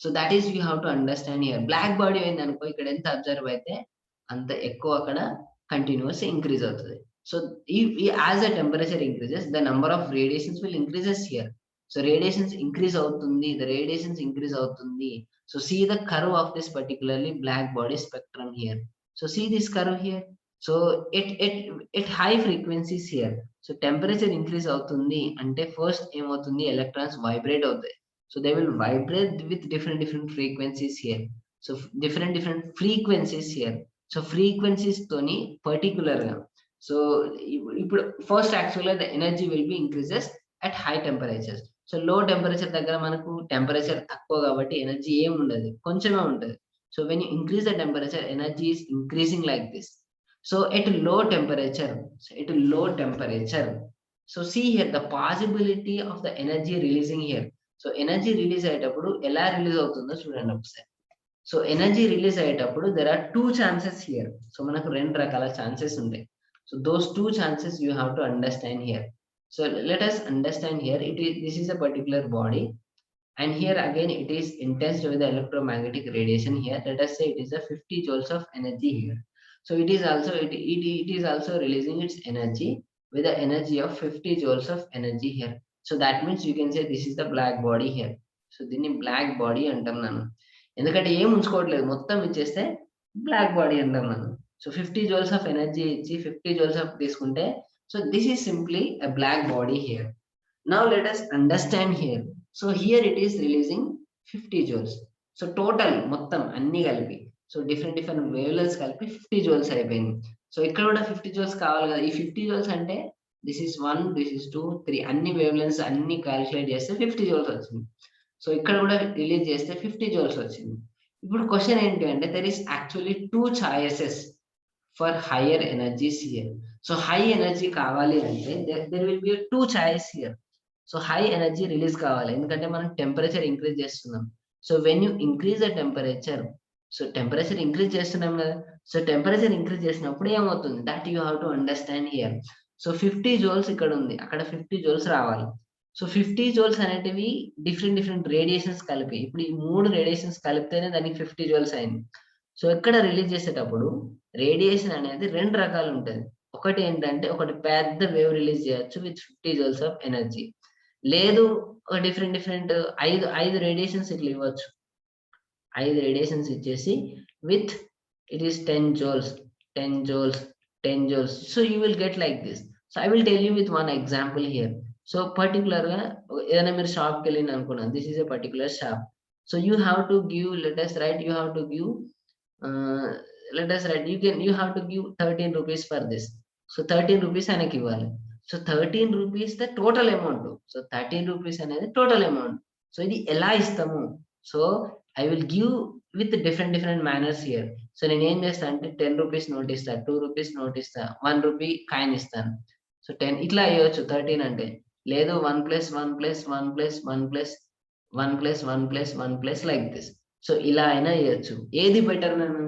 So that is you have to understand here. Black body అయింది అనుకో, ఇక్కడ ఎంత అబ్జర్వ్ అయితే అంత ఎక్కువ అక్కడ కంటిన్యూస్ ఇంక్రీజ్ అవుతుంది. So as the temperature increases, the number of radiations will increases here. So radiations increase అవుతుంది, ద రేడియేషన్స్ ఇంక్రీజ్ అవుతుంది. So see the curve of this particularly black body spectrum here. So see this curve here. So it high frequencies here. So temperature increase అవుతుంది అంటే first ఏమవుతుంది, electrons vibrate అవుతాయి. So they will vibrate with different frequencies here. So different frequencies here. So frequencies తోని particular గా, so ఇప్పుడు first యాక్చువల్గా the energy will be increases at high temperatures. So low temperature దగ్గర మనకు temperature తక్కువ కాబట్టి energy ఏం ఉండదు, కొంచెమే ఉంటుంది. So when you increase the temperature, energy is increasing like this. So at low temperature, so see here the possibility of the energy releasing here. So energy release అయ్యేటప్పుడు ఎలా రిలీజ్ అవుతుందో చూడండి ఒకసారి. సో ఎనర్జీ రిలీజ్ అయ్యేటప్పుడు there are 2 chances here. So మనకు 2 రకాల chances ఉంటాయి. So those 2 chances you have to understand here. So let us understand here. This is a particular body, and here again it is intensed with the electromagnetic radiation here. Let us say it is a 50 joules of energy here. So it is also releasing its energy with the energy of 50 joules of energy here. So that means you can say this is the black body here. So దీన్ని black body అంటాం మనం, ఎందుకంటే ఏం ఉంచుకోవట్లేదు, మొత్తం ఇచ్చేస్తే black body అంటాం మనం. So 50 joules of energy ఇచ్చి 50 జోల్స్ ఆఫ్ తీసుకుంటే, so this is simply a black body here. Now let us understand here. So here it is releasing 50 joules. So total మొత్తం అన్ని కలిపి, సో డిఫరెంట్ వేవ్లెన్స్ కలిపి 50 jewels అయిపోయింది. So ఇక్కడ కూడా 50 jewels కావాలి కదా. ఈ 50 జోల్స్ అంటే దిస్ ఇస్ 1, దిస్ ఇస్ 2, 3 అన్ని వేవ్లెన్స్ అన్ని క్యాలిక్యులేట్ చేస్తే 50 జోల్స్ వచ్చింది. సో ఇక్కడ కూడా రిలీజ్ చేస్తే 50 జోల్స్ వచ్చింది. ఇప్పుడు క్వశ్చన్ ఏంటి అంటే there is actually 2 choices for higher energies here. So high energy కావాలి అంటే there will be 2 choice here. So high energy release కావాలి, ఎందుకంటే మనం టెంపరేచర్ ఇంక్రీజ్ చేస్తున్నాం. So when you increase the temperature, so temperature increase చేస్తున్నాం కదా, so temperature increase చేసినప్పుడు ఏమవుతుంది, that you have to understand here. So 50 joules ఇక్కడ ఉంది, అక్కడ 50 జూల్స్ రావాలి. సో 50 జూల్స్ అనేటివి డిఫరెంట్ డిఫరెంట్ రేడియేషన్స్ కలిపి, ఇప్పుడు ఈ 3 రేడియేషన్స్ కలిపితేనే దానికి 50 జూల్స్ అయింది. సో ఇక్కడ రిలీజ్ చేసేటప్పుడు రేడియేషన్ అనేది 2 రకాలు ఉంటది. ఒకటి ఏంటంటే ఒకటి పెద్ద వేవ్ రిలీజ్ చేయొచ్చు విత్ 50 జూల్స్ ఆఫ్ ఎనర్జీ. లేదు ఒక డిఫరెంట్ డిఫరెంట్ 5 రేడియేషన్స్ ఇట్లా ఇవ్వచ్చు. 5 రేడియేషన్స్ ఇచ్చేసి with it is 10 joules, 10 joules, 10 joules. So you will get like this. So I will tell you with one example here. So particular గా ఏదైనా మీరు షాప్కి వెళ్ళిన అనుకున్నాను, this is a particular shop. So you have to give, let us write, you have to give, let us write, you have to give 13 rupees for this. So 13 rupees ఆయనకి ఇవ్వాలి. So 13 rupees the total amount. So 13 rupees అనేది total amount. So ఇది ఎలా ఇస్తాము, so I will give with different different manners here. So నేను ఏం చేస్తా అంటే 10 రూపీస్ నోట్ ఇస్తా, 2 రూపీస్ నోట్ ఇస్తా, 1 రూపీ కాయిన్ ఇస్తాను. సో 10 ఇట్లా అయ్యొచ్చు 13 అంటే. లేదు 1 + 1 + 1 + 1 + 1 + 1 + 1 + లైక్ దిస్. సో ఇలా అయినా ఇవ్వచ్చు. ఏది బెటర్ నేను,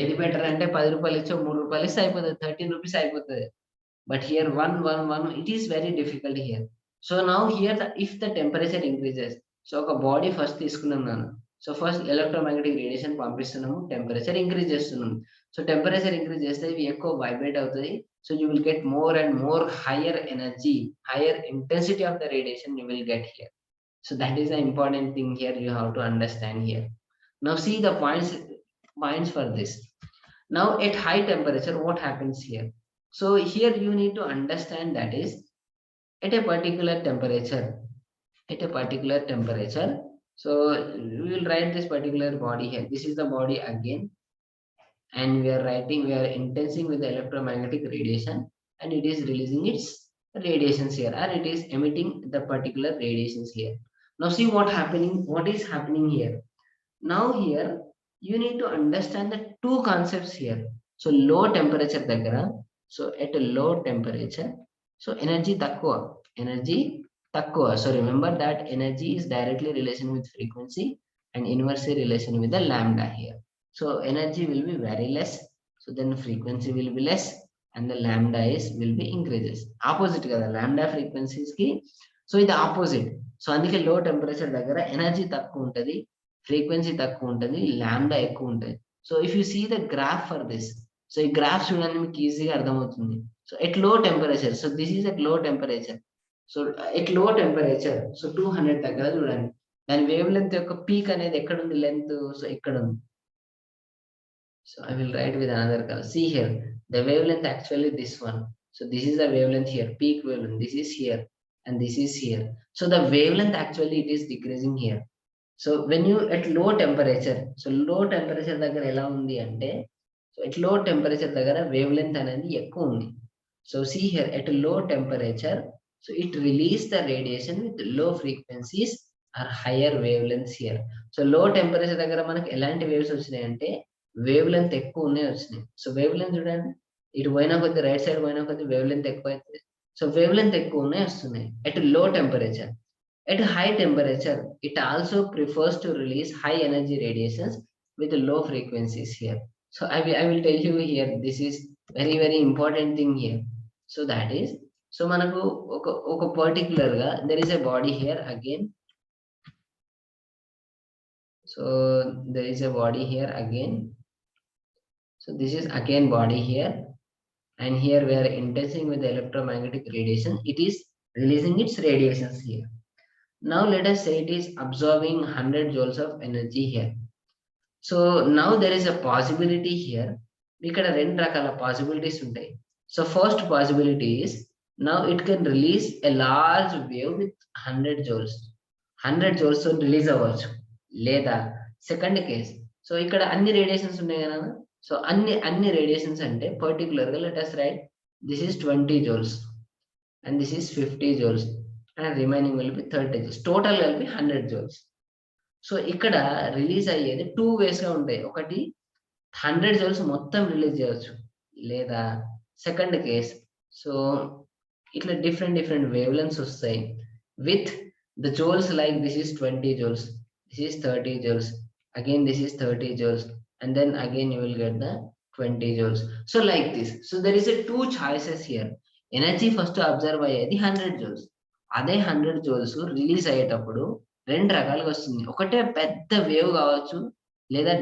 ఏది బెటర్ అంటే 10 రూపాయలు ఇచ్చో 3 రూపాయలు ఇస్తే అయిపోతుంది, 13 రూపీస్ అయిపోతుంది. But here 1, 1, 1, it is very difficult here. So now here if the temperature increases, so ఒక బాడీ ఫస్ట్ తీసుకున్నాం నేను. సో ఫస్ట్ ఎలక్ట్రోమాగ్నెటిక్ రేడియేషన్ పంపిస్తున్నాము, టెంపరేచర్ ఇంక్రీజ్ చేస్తున్నాము. సో టెంపరేచర్ ఇంక్రీజ్ చేస్తే ఇవి ఎక్కువ వైబ్రేట్ అవుతుంది. So you will get more and more higher energy, higher intensity of the radiation you will get here. So that is the important thing here you have to understand here. Now see the points for this. Now at high temperature what happens here? So here you need to understand that is at a particular temperature, so we will write this particular body here. This is the body again, and we are writing, we are intensing with the electromagnetic radiation, and it is releasing its radiations here, or it is emitting the particular radiations here. Now see what is happening here. Now here you need to understand the two concepts here. So low temperature దగ్గర, so at a low temperature, so energy తక్కువ. So remember that energy is directly relation with frequency and inversely relation with the lambda here. So energy will be very less, so then frequency will be less, and the lambda will be increases. Opposite కదా lambda frequencies కి, so ఇది opposite. So అందుకే లో temperature దగ్గర energy తక్కువ ఉంటుంది, frequency తక్కువ ఉంటుంది, లాంబ్డా ఎక్కువ ఉంటుంది. So if you see the graph for this, so ఈ గ్రాఫ్ చూడండి మీకు ఈజీగా అర్థమవుతుంది. So at low temperature, so this is at low temperature. So at low temperature, so 200 దగ్గర చూడండి, దాని వేవ్ లెంత్ యొక్క పీక్ అనేది ఎక్కడ ఉంది, లెంత్, సో ఇక్కడ ఉంది. So I will write with another colour. See here the wavelength actually this one. So this is the wave length here, peak wavelength, this is here and this is here. So the wavelength actually it is decreasing here. So when you at low temperature, so low temperature దగ్గర ఎలా ఉంది అంటే, so at low temperature దగ్గర wavelength అనేది ఎక్కువ ఉంది. So see here at low temperature, so it release the radiation with low frequencies or higher wavelengths here. So low temperature దగ్గర మనకి ఎలాంటి వేవ్స్ వచ్చినాయి అంటే వేవ్ లెంత్ ఎక్కువ ఉన్నాయి వచ్చినాయి. సో వేవ్ లెంత్ చూడండి, ఇటు పోయినా కొద్ది రైట్ సైడ్ పోయినా కొద్ది వేవ్ లెంత్ ఎక్కువ అవుతుంది. సో వేవ్ లెంత్ ఎక్కువ ఉన్నాయి వస్తున్నాయి at low temperature. At high temperature it also prefers to release high energy radiations with low frequencies here. So I will tell you here, this is very very important thing here. So that is, so మనకు ఒక particular గా there is a body here again. So there is a body here again. So this is again body here, and here we are intensing with the electromagnetic radiation. It is releasing its radiations here. Now let us say it is absorbing 100 joules of energy here. So now there is a possibility here. ఇక్కడ రెండు రకాల possibilities ఉంటాయి. So first possibility is now it can release a large wave with 100 joules. 100 joules తో release అవ్వచ్చు. లేదా second case, so ఇక్కడ అన్ని radiations ఉన్నాయి కదా, సో అన్ని రేడియేషన్స్ అంటే పర్టికులర్ గా let us write, this is 20 joules and this is 50 joules and remaining will be 30 joules. Total కలిపి 100 joules. సో ఇక్కడ రిలీజ్ అయ్యేది 2 ways గా ఉంటాయి. ఒకటి 100 joules మొత్తం రిలీజ్ చేయవచ్చు, లేదా సెకండ్ కేస్, సో ఇట్లా డిఫరెంట్ వేవ్ లెంత్స్ వస్తాయి. with the joules, like this is 20 joules, this is 30 joules, again this is 30 joules, and then again you will get the 20 joules. So like this. So there is a two choices here. Energy first observe అయ్యేది 100 joules. అదే 100 joules release అయ్యేటప్పుడు రెండు రకాలుగా వస్తుంది. ఒకటే పెద్ద wave కావచ్చు, లేదా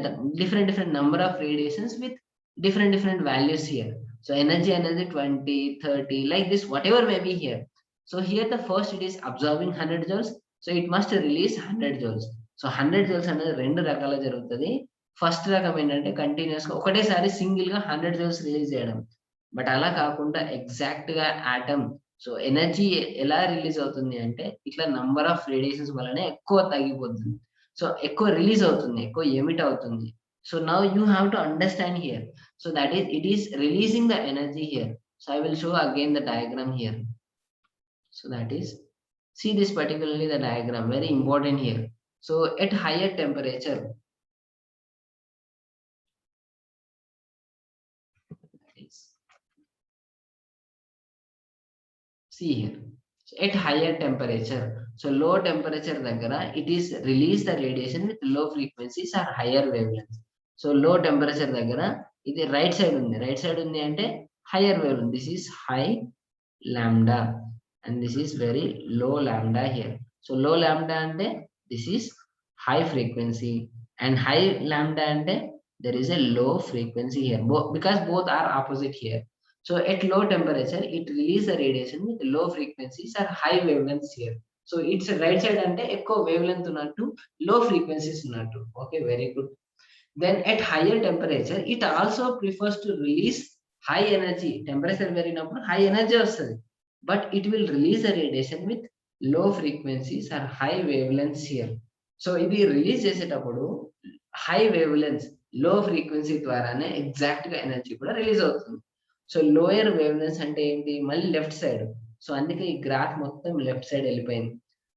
different different number of radiations with different different values here. So energy అనేది 20, 30 like this what ever may be here. So here the first it is absorbing 100 joules, so it must release 100 joules. So 100 joules అనేది రెండు రకాల జరుగుతుంది. First రకం ఏంటంటే continuous గా ఒకటేసారి single గా 100 joules రిలీజ్ చేయడం. బట్ అలా కాకుండా ఎగ్జాక్ట్ గా ఆటమ్, సో ఎనర్జీ ఎలా రిలీజ్ అవుతుంది అంటే ఇట్లా నంబర్ ఆఫ్ రేడియేషన్స్ వల్లనే ఎక్కువ తగ్గిపోతుంది. సో ఎక్కువ రిలీజ్ అవుతుంది, ఎక్కువ ఎమిట్ అవుతుంది. So now you have to understand here. So that is it is releasing the energy here. So I will show again the diagram here. So that is, see this particularly the diagram, very important here. So at higher temperature, see here. So at higher temperature, so low temperature దగ్గర it is release the radiation with low frequencies or higher wavelengths. So low temperature దగ్గర ఇది right side ఉంది, right side ఉంది అంటే higher wavelength. This is high lambda and this is very low lambda here. So low lambda ante this is high frequency, and high lambda ante there is a low frequency here, because both are opposite here. So at low temperature it release the radiation with low frequencies or high wavelengths here. So it's right side ante ekko wavelength unnattu, low frequencies unnattu. Okay, very good. Then at higher temperature it also prefers to release high energy. Temperature పెరిగినప్పుడు high energy వస్తుంది, but it will release the radiation with low frequencies or high wavelengths here. So ఇది release చేసేటప్పుడు high wavelengths, లో frequency ద్వారానే exact గా energy కూడా release అవుతుంది. So lower wavelengths అంటే ఏంటి, మళ్ళీ లెఫ్ట్ సైడ్. సో అందుకే ఈ గ్రాఫ్ మొత్తం లెఫ్ట్ సైడ్ వెళ్ళిపోయింది.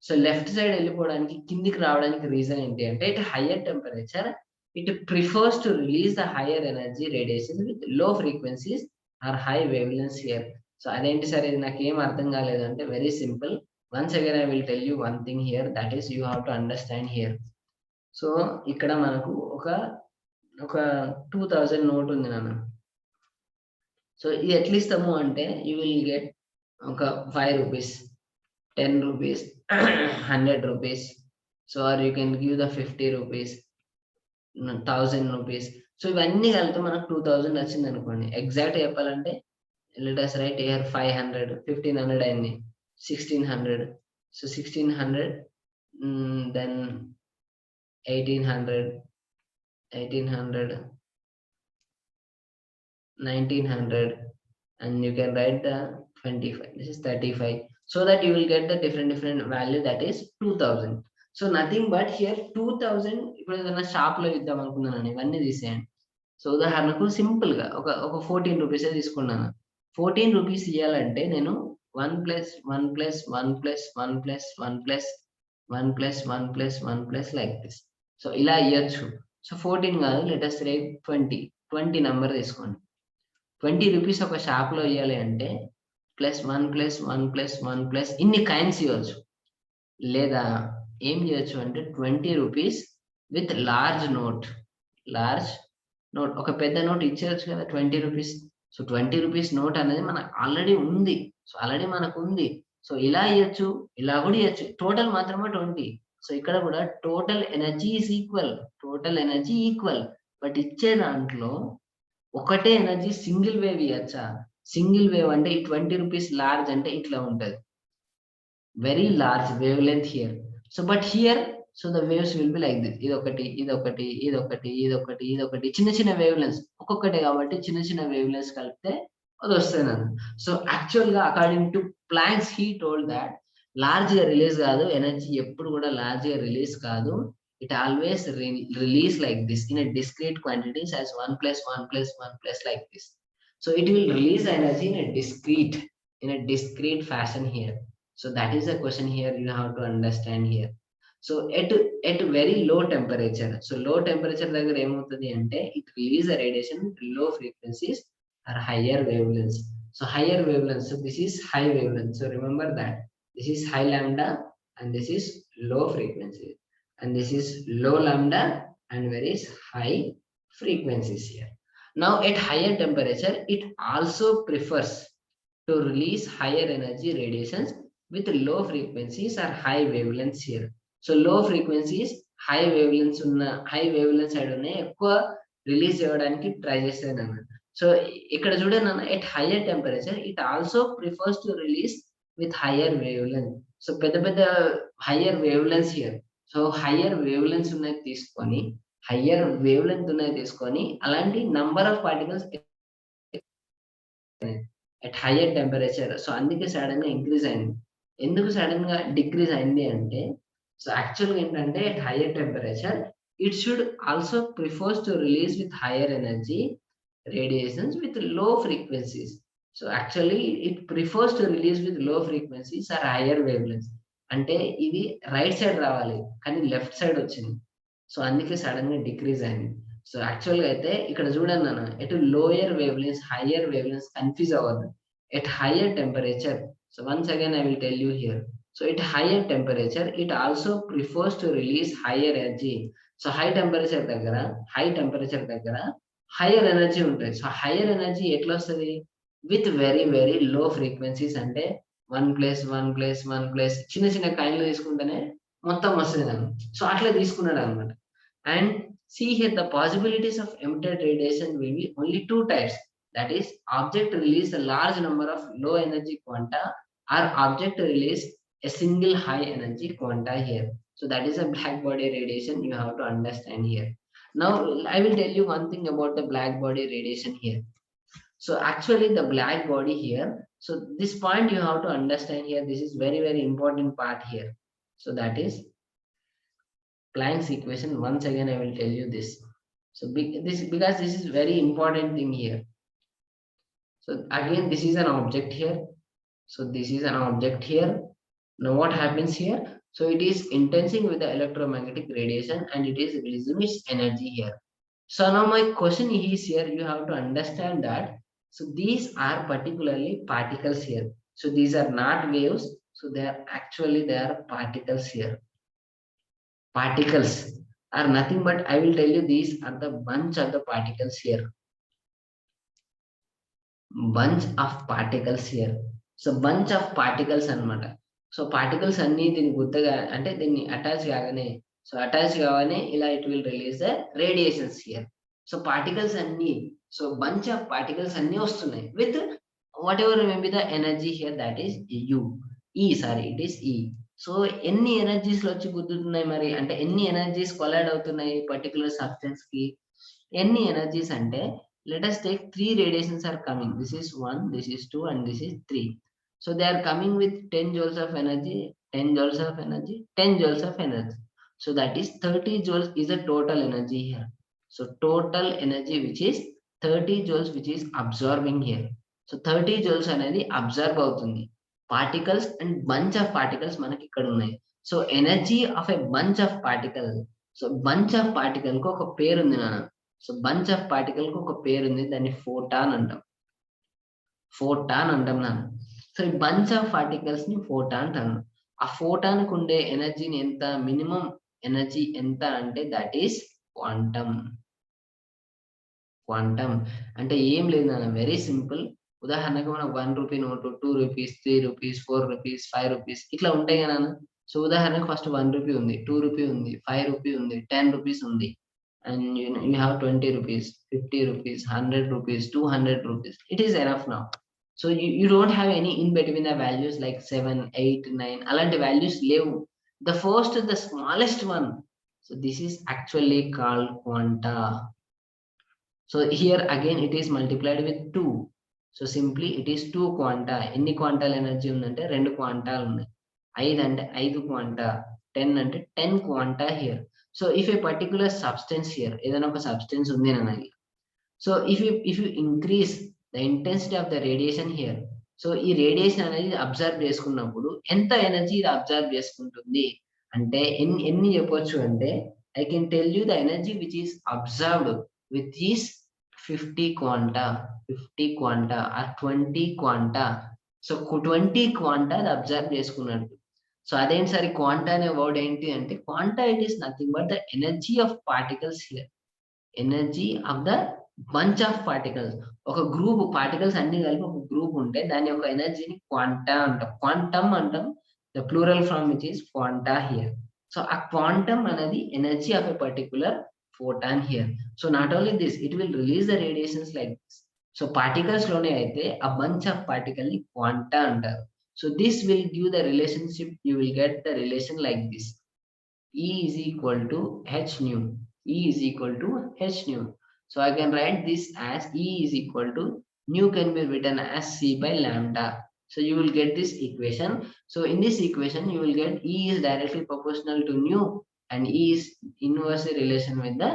సో లెఫ్ట్ సైడ్ వెళ్ళిపోవడానికి, కిందికి రావడానికి రీజన్ ఏంటి అంటే it hire temperature it prefers to release the higher energy radiation with low frequencies or high wavelengths here. So అదేంటి సార్, ఇది నాకు ఏం అర్థం కాలేదంటే very simple. Once again I will tell you one thing here, that is you have to understand here. So ఇక్కడ మనకు ఒక 2000 note ఉంది నాన్న. సో ఇది ఎట్లా ఇస్తాము అంటే యూ విల్ గెట్ ఒక 5 rupees, 10 rupees, 100 rupees. So or you can give the 50 rupees, 1000 rupees. So ఇవన్నీ కలిపి మనకు 2000 వచ్చింది అనుకోండి. ఎగ్జాక్ట్ చెప్పాలంటే let us write here 500, 1500 అయింది, 1600. So 1600, then 1800, 1900, and you can write the 25. This is 35. So that you will get the different value, that is 2000. So nothing but here 2000. ఇప్పుడు ఏదైనా shop లో ఇద్దాం అనుకున్నాను, ఇవన్నీ తీసేయండి. సో ఉదాహరణకు సింపుల్ గా ఒక 14 రూపీసే తీసుకున్నాను. 14 రూపీస్ ఇవ్వాలంటే నేను 1 + 1 + 1 + 1 + 1 + 1 + 1 + 1 + లైక్ దిస్. సో ఇలా ఇవ్వచ్చు. సో 14 కాదు, లెట్ us say 20 నంబర్ తీసుకోండి. 20 రూపీస్ ఒక షాప్ లో ఇవ్వాలి అంటే +1 + 1 + 1 + ఇన్ని కాయిన్స్ ఇవ్వచ్చు. లేదా ఏం చేయొచ్చు అంటే 20 రూపీస్ విత్ లార్జ్ నోట్, ఒక పెద్ద నోట్ ఇచ్చేయచ్చు కదా 20 రూపీస్. సో 20 రూపీస్ నోట్ అనేది మనకు ఆల్రెడీ ఉంది. సో ఆల్రెడీ మనకు ఉంది. సో ఇలా ఇవ్వచ్చు, ఇలా కూడా ఇవ్వచ్చు. టోటల్ మాత్రమే 20. సో ఇక్కడ కూడా total energy is equal. But ఇచ్చే దాంట్లో ఒకటే ఎనర్జీ సింగిల్ వేవ్ ఇవ్వచ్చా? సింగిల్ వేవ్ అంటే ఈ 20 రూపీస్ లార్జ్ అంటే ఇట్లా ఉంటది, very large wave length here. So but here, so the waves will be like this. ఇదొకటి చిన్న వేవ్ లెన్స్ ఒక్కొక్కటే కాబట్టి చిన్న వేవ్ లెన్స్ కలిపితే అది వస్తుంది నాకు. సో యాక్చువల్ గా according to planks he told that large గా రిలీజ్ కాదు, ఎనర్జీ ఎప్పుడు కూడా లార్జ్ గా రిలీజ్ కాదు. It always release like this in discrete quantities as 1 + 1 + 1 + like this. So it will release energy in a discrete fashion here. So that is the question here you have to understand here. So at very low temperature, so low temperature దగ్గర ఏమవుతుంది అంటే it release the radiation with low frequencies or higher wavelengths. So higher wavelengths, so this is high wavelength. So remember that this is high lambda and this is low frequency, and this is low lambda and where is high frequencies here. Now at higher temperature, it also prefers to release higher energy radiations with low frequencies or high wavelengths here. So low frequencies high wavelengths high wavelength side ఉన్నాయి ఎక్కువ release చేయడానికి try చేస్తుంది అన్నమాట. So ఇక్కడ చూడండి అన్న, at hire temperature it also prefers to release with higher wave length. So పెద్ద పెద్ద hire wave lengths here. So hire wave lengths ఉన్నాయి తీసుకొని, హయ్యర్ వేవ్ లెంత్ ఉన్నాయి తీసుకొని అలాంటి number of particles at higher temperature. So అందుకే sudden గా increase అయింది. ఎందుకు సడన్ గా డిక్రీజ్ అయింది అంటే, సో యాక్చువల్గా ఏంటంటే at higher temperature it should also prefers to release with higher energy radiations with low frequencies. So actually it prefers to release with low frequencies or higher wave lengths. అంటే ఇది right side రావాలి కానీ left side వచ్చింది. So అందుకే sudden గా decrease అయింది. So actual గా అయితే ఇక్కడ చూడండి అన్న, ఎటు lower wave lengths higher wave lengths confuse అవ్వద్దు. At higher temperature, so once again I will tell you here. So at higher temperature it also prefers to release higher energy. So high temperature దగ్గర higher energy ఉంటుంది. So higher energy ఎట్లా వస్తుంది? With very very low frequencies. అంటే 1+1+1+ చిన్న చిన్న కాయిన్లు తీసుకుంటేనే మొత్తం వస్తుంది అని. సో అట్లా తీసుకున్నాడు అనమాట. And see here, the possibilities of emitted radiation will be only two types, that is object release a large number of low energy quanta or object release a single high energy quanta here. So that is a black body radiation you have to understand here. Now I will tell you one thing about the black body radiation here. So actually the black body here, so this point you have to understand here, this is very very important part here. So that is Planck's equation. Once again I will tell you this. So because this is very important thing here. So again this is an object here. So this is an object here. Now what happens here? So it is intensing with the electromagnetic radiation and it is releasing its energy here. So now my question is here, you have to understand that. So these are particularly particles here. So these are not waves. So they are particles here. Particles are nothing but, I will tell you, these are the bunch of the particles here. Bunch of particles here. So bunch of particles అన్నమాట. So particles అన్ని దీన్ని గుర్తుగా అంటే దీన్ని attach కాగానే, so attach కాగానే ఇలా it will release the radiations here. So particles అన్ని, సో బంచ్ ఆఫ్ పార్టికల్స్ అన్ని వస్తున్నాయి with what ever may be the energy here, that is it is ఈ. సో ఎన్ని ఎనర్జీస్ లో వచ్చి గుద్దుతున్నాయి మరి అంటే ఎన్ని ఎనర్జీస్ కొలైడ్ అవుతున్నాయి పర్టికులర్ సబ్స్టెన్స్ కి? ఎన్ని ఎనర్జీస్ అంటే, let us take 3 radiations are coming. This is 1, this is 2 and this is 3. So they are coming with 10 joules of energy, 10 joules of energy, 10 joules of energy. So that is 30 joules is the total energy here. So total energy which is 30 joules which is absorbing here. So 30 joules అనేది observe అవుతుంది. Particles and bunch of particles మనకి ఇక్కడ ఉన్నాయి. So energy of a bunch of particle, so bunch of particle కు ఒక పేరు ఉంది నాన్న. సో బంచ్ ఆఫ్ పార్టికల్ కు ఒక పేరు ఉంది, దాన్ని ఫోటాన్ అంటాం. ఫోటాన్ అంటాం నాన్న. సో ఈ బంచ్ ఆఫ్ పార్టికల్స్ ని ఫోటాన్ అంటాం. ఆ ఫోటాన్ కు ఉండే ఎనర్జీని ఎంత, మినిమం ఎనర్జీ ఎంత అంటే దట్ ఈస్ క్వాంటమ్. క్వాంటమ్ అంటే ఏం లేదు నాన్న, వెరీ సింపుల్. ఉదాహరణకు మనం 1 rupee note, 2 rupees, 3 rupees, 4 rupees, 5 rupees ఇట్లా ఉంటాయి కదా నాన్న. సో ఉదాహరణకు ఫస్ట్ 1 రూపీ ఉంది, 2 రూపీ ఉంది, 5 రూపీ ఉంది, 10 రూపీస్ ఉంది. And you have 20 rupees, 50 rupees, 100 rupees, 200 rupees. It is enough now. So you don't have any in between the values like 7, 8, 9. Alanti values levu. The first, the smallest one. So this is actually called quanta. So here again it is multiplied with 2. So simply it is 2 quanta. Any quantal energy undante 2 quanta unnai. 5 ante 5 quanta, 10 ante 10 quanta here. So if a particular substance here, ఏదైనా ఒక substance ఉంది అన్నది, so if you increase the intensity of the radiation here, so ఈ radiation అనేది observe చేసుకున్నప్పుడు ఎంత energy ఇది observe చేసుకుంటుంది అంటే ఎన్ని చెప్పొచ్చు అంటే, I can tell you the energy which is observed with this 50 quanta or 20 quanta. So 20 quanta అది అబ్జర్వ్ చేసుకున్నట్టు. సో అదేంటి క్వాంటా అనే వర్డ్ ఏంటి అంటే quanta it is nothing but the energy of particles here. Energy of the bunch of particles. ఒక group particles అన్ని కలిపి ఒక గ్రూప్ ఉంటే దాని యొక్క ఎనర్జీని క్వాంటా అంటాం, క్వాంటమ్ అంటాం. The plural from which is quanta here. So ఆ క్వాంటమ్ అనేది energy of a particular photon here. So not only this, it will release the radiations like this. So particles లోనే అయితే a bunch of particle ని quanta అంటారు. So this will give the relationship, you will get the relation like this. E is equal to h nu. E is equal to h nu. So I can write this as E is equal to nu can be written as c by lambda. So you will get this equation. So in this equation you will get E is directly proportional to nu and E is inversely relation with the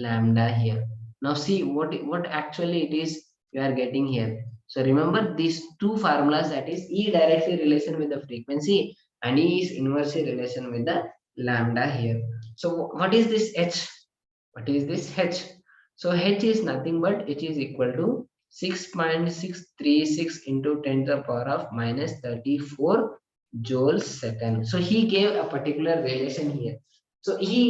lambda here. Now see what actually it is you are getting here. So remember these two formulas, that is E directly relation with the frequency and E is inversely relation with the lambda here. So what is this h? What is this h? So h is nothing but it is equal to 6.636 into 10 to the power of minus 34 joules second. So he gave a particular relation here. So E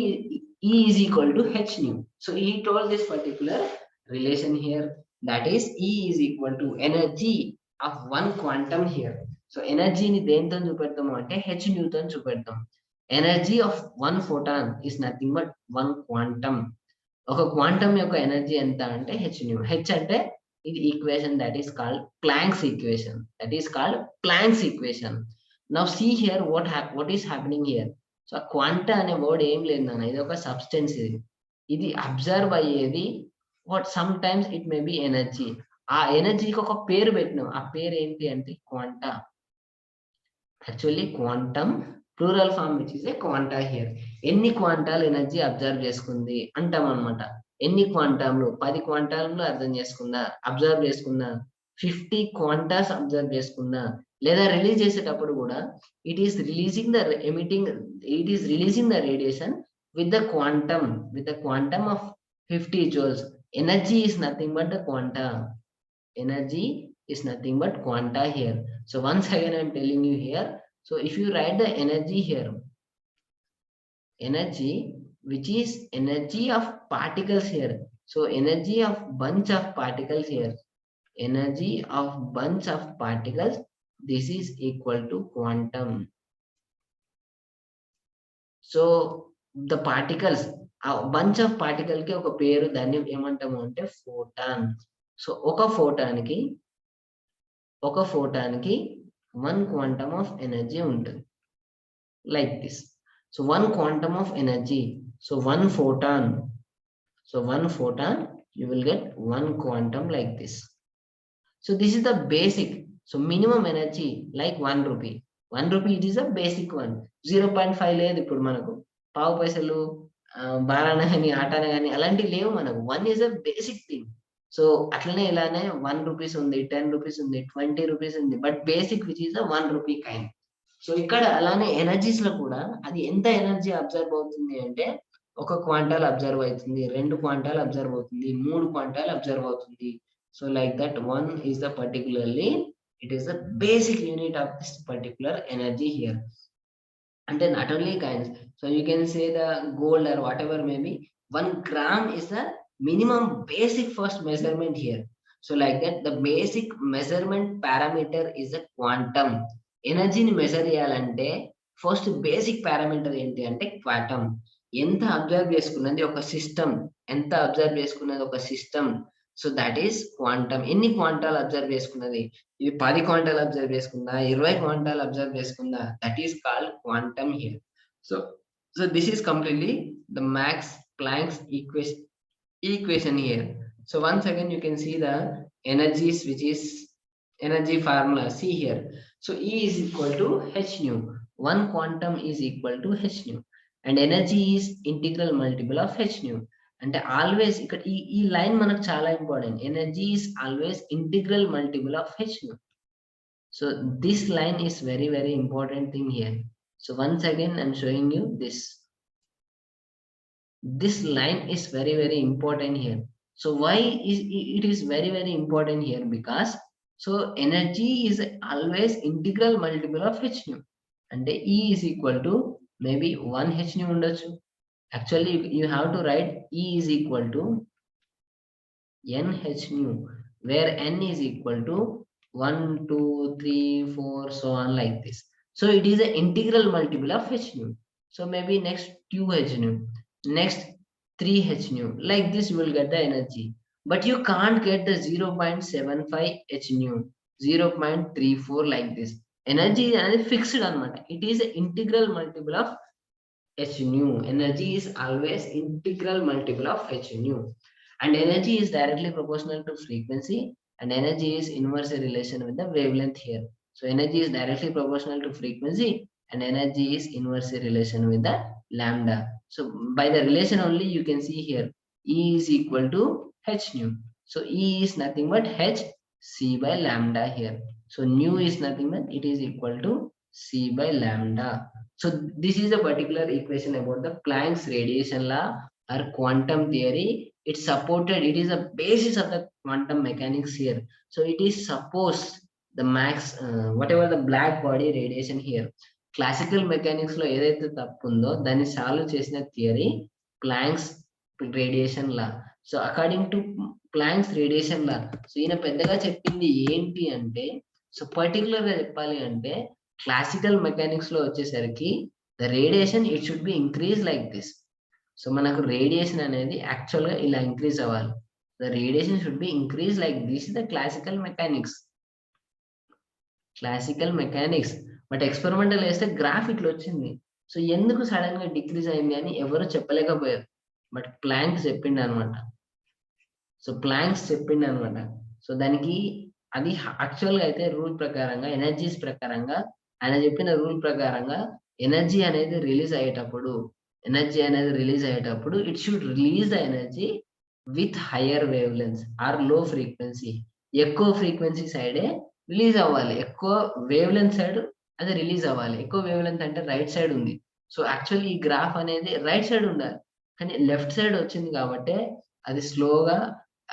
is equal to h nu. So he told this particular relation here, that is E is equal to energy of one quantum here. So energy ni దేనితో చూపెడతాము అంటే h nu తో చూపెడతాం. Energy of one photon is nothing but one quantum. ఒక quantum యొక్క energy ఎంత అంటే h nu. H అంటే ఇది equation that is called Planck's equation. That is called Planck's equation. Now see here what is happening here. So quanta అనే word ఏం లేదు నాన్న, ఇది ఒక సబ్స్టెన్స్. ఇది అబ్జర్వ్ అయ్యేది. What sometimes it may be energy. ఆ ఎనర్జీకి ఒక పేరు పెట్టినాం, ఆ పేరు ఏంటి అంటే quanta. Actually quantum plural form which is a quanta here. ఎన్ని క్వాంటాలు ఎనర్జీ అబ్జర్వ్ చేసుకుంది అంటాం అనమాట. ఎన్ని క్వాంటాలు? 10 క్వాంటాలు అర్థం చేసుకుందా, అబ్జర్వ్ చేసుకుందా, 50 క్వాంటాస్ అబ్జర్వ్ చేసుకుందా, లేదా రిలీజ్ చేసేటప్పుడు కూడా it is releasing the emitting, it is releasing the radiation with the quantum of 50 joules. Energy is nothing but the quanta. Energy is nothing but quanta here. So once again I am telling you here. So if you write the energy here, energy which is energy of particles here. So energy of bunch of particles here. Energy of bunch of particles. This is equal to quantum. So the particles, a bunch of particle కి ఒక పేరు, దాన్ని ఏమంటాము అంటే photon. So ఒక ఫోటాన్కి 1 quantum of energy ఉంటుంది, like this. So 1 quantum of energy. So 1 photon. So 1 photon you will get 1 quantum like this. So this is the basic. So minimum energy like 1 rupee. 1 rupee it is a basic one. 0.5 లేదు ఇప్పుడు మనకు. పావు పైసలు బారాన కానీ ఆటాన కానీ అలాంటివి లేవు మనకు. 1 is a basic thing. So అట్లనే ఇలానే 1 రూపీస్ ఉంది, 10 రూపీస్ ఉంది, 20 రూపీస్ ఉంది, but basic which is 1 rupee kind. So ఇక్కడ అలానే ఎనర్జీస్ లో కూడా అది ఎంత ఎనర్జీ అబ్జర్వ్ అవుతుంది అంటే 1 క్వాంటాల్ అబ్జర్వ్ అవుతుంది, 2 క్వాంటాల్ అబ్జర్వ్ అవుతుంది, 3 క్వాంటాల్ అబ్జర్వ్ అవుతుంది. So like that, 1 is the particularly, it is the basic unit of this particular energy here. And then not only kinds, so you can say the gold or whatever maybe 1 gram is the minimum basic first measurement here. So like that, the basic measurement parameter is a quantum. Energy ni measure cheyalante first basic parameter enti ante quantum. ఎంత observe చేసుకున్నది ఒక system, ఎంత observe చేసుకున్నది ఒక system. So that is quantum. ఎన్ని క్వాంటాలు observe చేసుకున్నది, ఇది 10 క్వాంటాలు అబ్జర్వ్ చేసుకుందా, 20 క్వాంటాలు అబ్జర్వ్ చేసుకుందా, that is called quantum here. So this is completely the Max Planck's equation here. So once again you can see the energies which is energy formula. See here. So E is equal to h nu. 1 quantum is equal to h nu and energy is integral multiple of h nu. అంటే always ఇక్కడ ఈ line మనకు చాలా important. Energy is always integral multiple of h nu. So this line is very very important thing here. So once again I'm showing you this line is very very important here. So why is it is very very important here? Because so energy is always integral multiple of h nu. అంటే E is equal to maybe 1 h nu ఉండొచ్చు. Actually you have to write E is equal to n h nu, where n is equal to 1 2 3 4 so on like this. So it is an integral multiple of h nu. So maybe next 2 h nu, next 3 h nu, like this you will get the energy. But you can't get the 0.75 h nu, 0.34 like this. Energy is fixed anamata. It is an integral multiple of h nu. Energy is always integral multiple of h nu. And energy is directly proportional to frequency, and energy is inversely relation with the wavelength here. So energy is directly proportional to frequency, and energy is inversely relation with the lambda. So by the relation only you can see here E is equal to h nu. So E is nothing but h c by lambda here. So nu is nothing but it is equal to c by lambda. So this is a particular equation about the Planck's radiation law or quantum theory. It's supported, it is a basis of the quantum mechanics here. So it is supposed the max whatever the black body radiation here, classical mechanics లో ఏదైతే తప్పు ఉందో దాన్ని solve చేసిన theory planks radiation law. So according to planks radiation law, so ఈయన పెద్దగా చెప్పింది ఏంటి అంటే, సో పర్టికులర్ గా చెప్పాలి అంటే క్లాసికల్ మెకానిక్స్ లో వచ్చేసరికి the radiation it should be increase like this. So మనకు రేడియేషన్ అనేది యాక్చువల్ గా ఇలా ఇంక్రీజ్ అవ్వాలి. The radiation should be increase like this the classical mechanics. But experimental వేస్తే గ్రాఫ్ ఇట్లా వచ్చింది. సో ఎందుకు సడన్ గా డిక్రీజ్ అయింది అని ఎవరు చెప్పలేకపోయారు. బట్ ప్లాంక్స్ చెప్పిండు అనమాట. సో దానికి అది యాక్చువల్ గా అయితే రూల్ ప్రకారంగా ఎనర్జీస్ ప్రకారంగా ఆయన చెప్పిన రూల్ ప్రకారంగా ఎనర్జీ అనేది రిలీజ్ అయ్యేటప్పుడు it should release the energy with higher wave lens or low frequency. ఎక్కువ ఫ్రీక్వెన్సీ సైడే రిలీజ్ అవ్వాలి, ఎక్కువ వేవ్ లెంత్ సైడ్ అది రిలీజ్ అవ్వాలి. ఎక్కువ వేవ్ లెంత్ అంటే రైట్ సైడ్ ఉంది. సో యాక్చువల్లీ ఈ గ్రాఫ్ అనేది రైట్ సైడ్ ఉండాలి, కానీ లెఫ్ట్ సైడ్ వచ్చింది కాబట్టి అది స్లోగా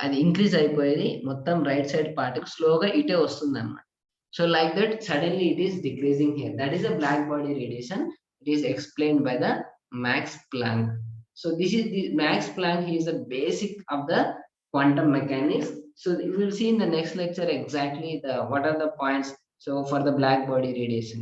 అది ఇంక్రీజ్ అయిపోయేది, మొత్తం రైట్ సైడ్ పార్ట్ స్లోగా ఇటే వస్తుంది అన్నమాట. So like that suddenly it is decreasing here. That is a black body radiation. It is explained by the Max Planck. So this is the Max Planck. He is the basic of the quantum mechanics. So we will see in the next lecture exactly the what are the points so for the black body radiation.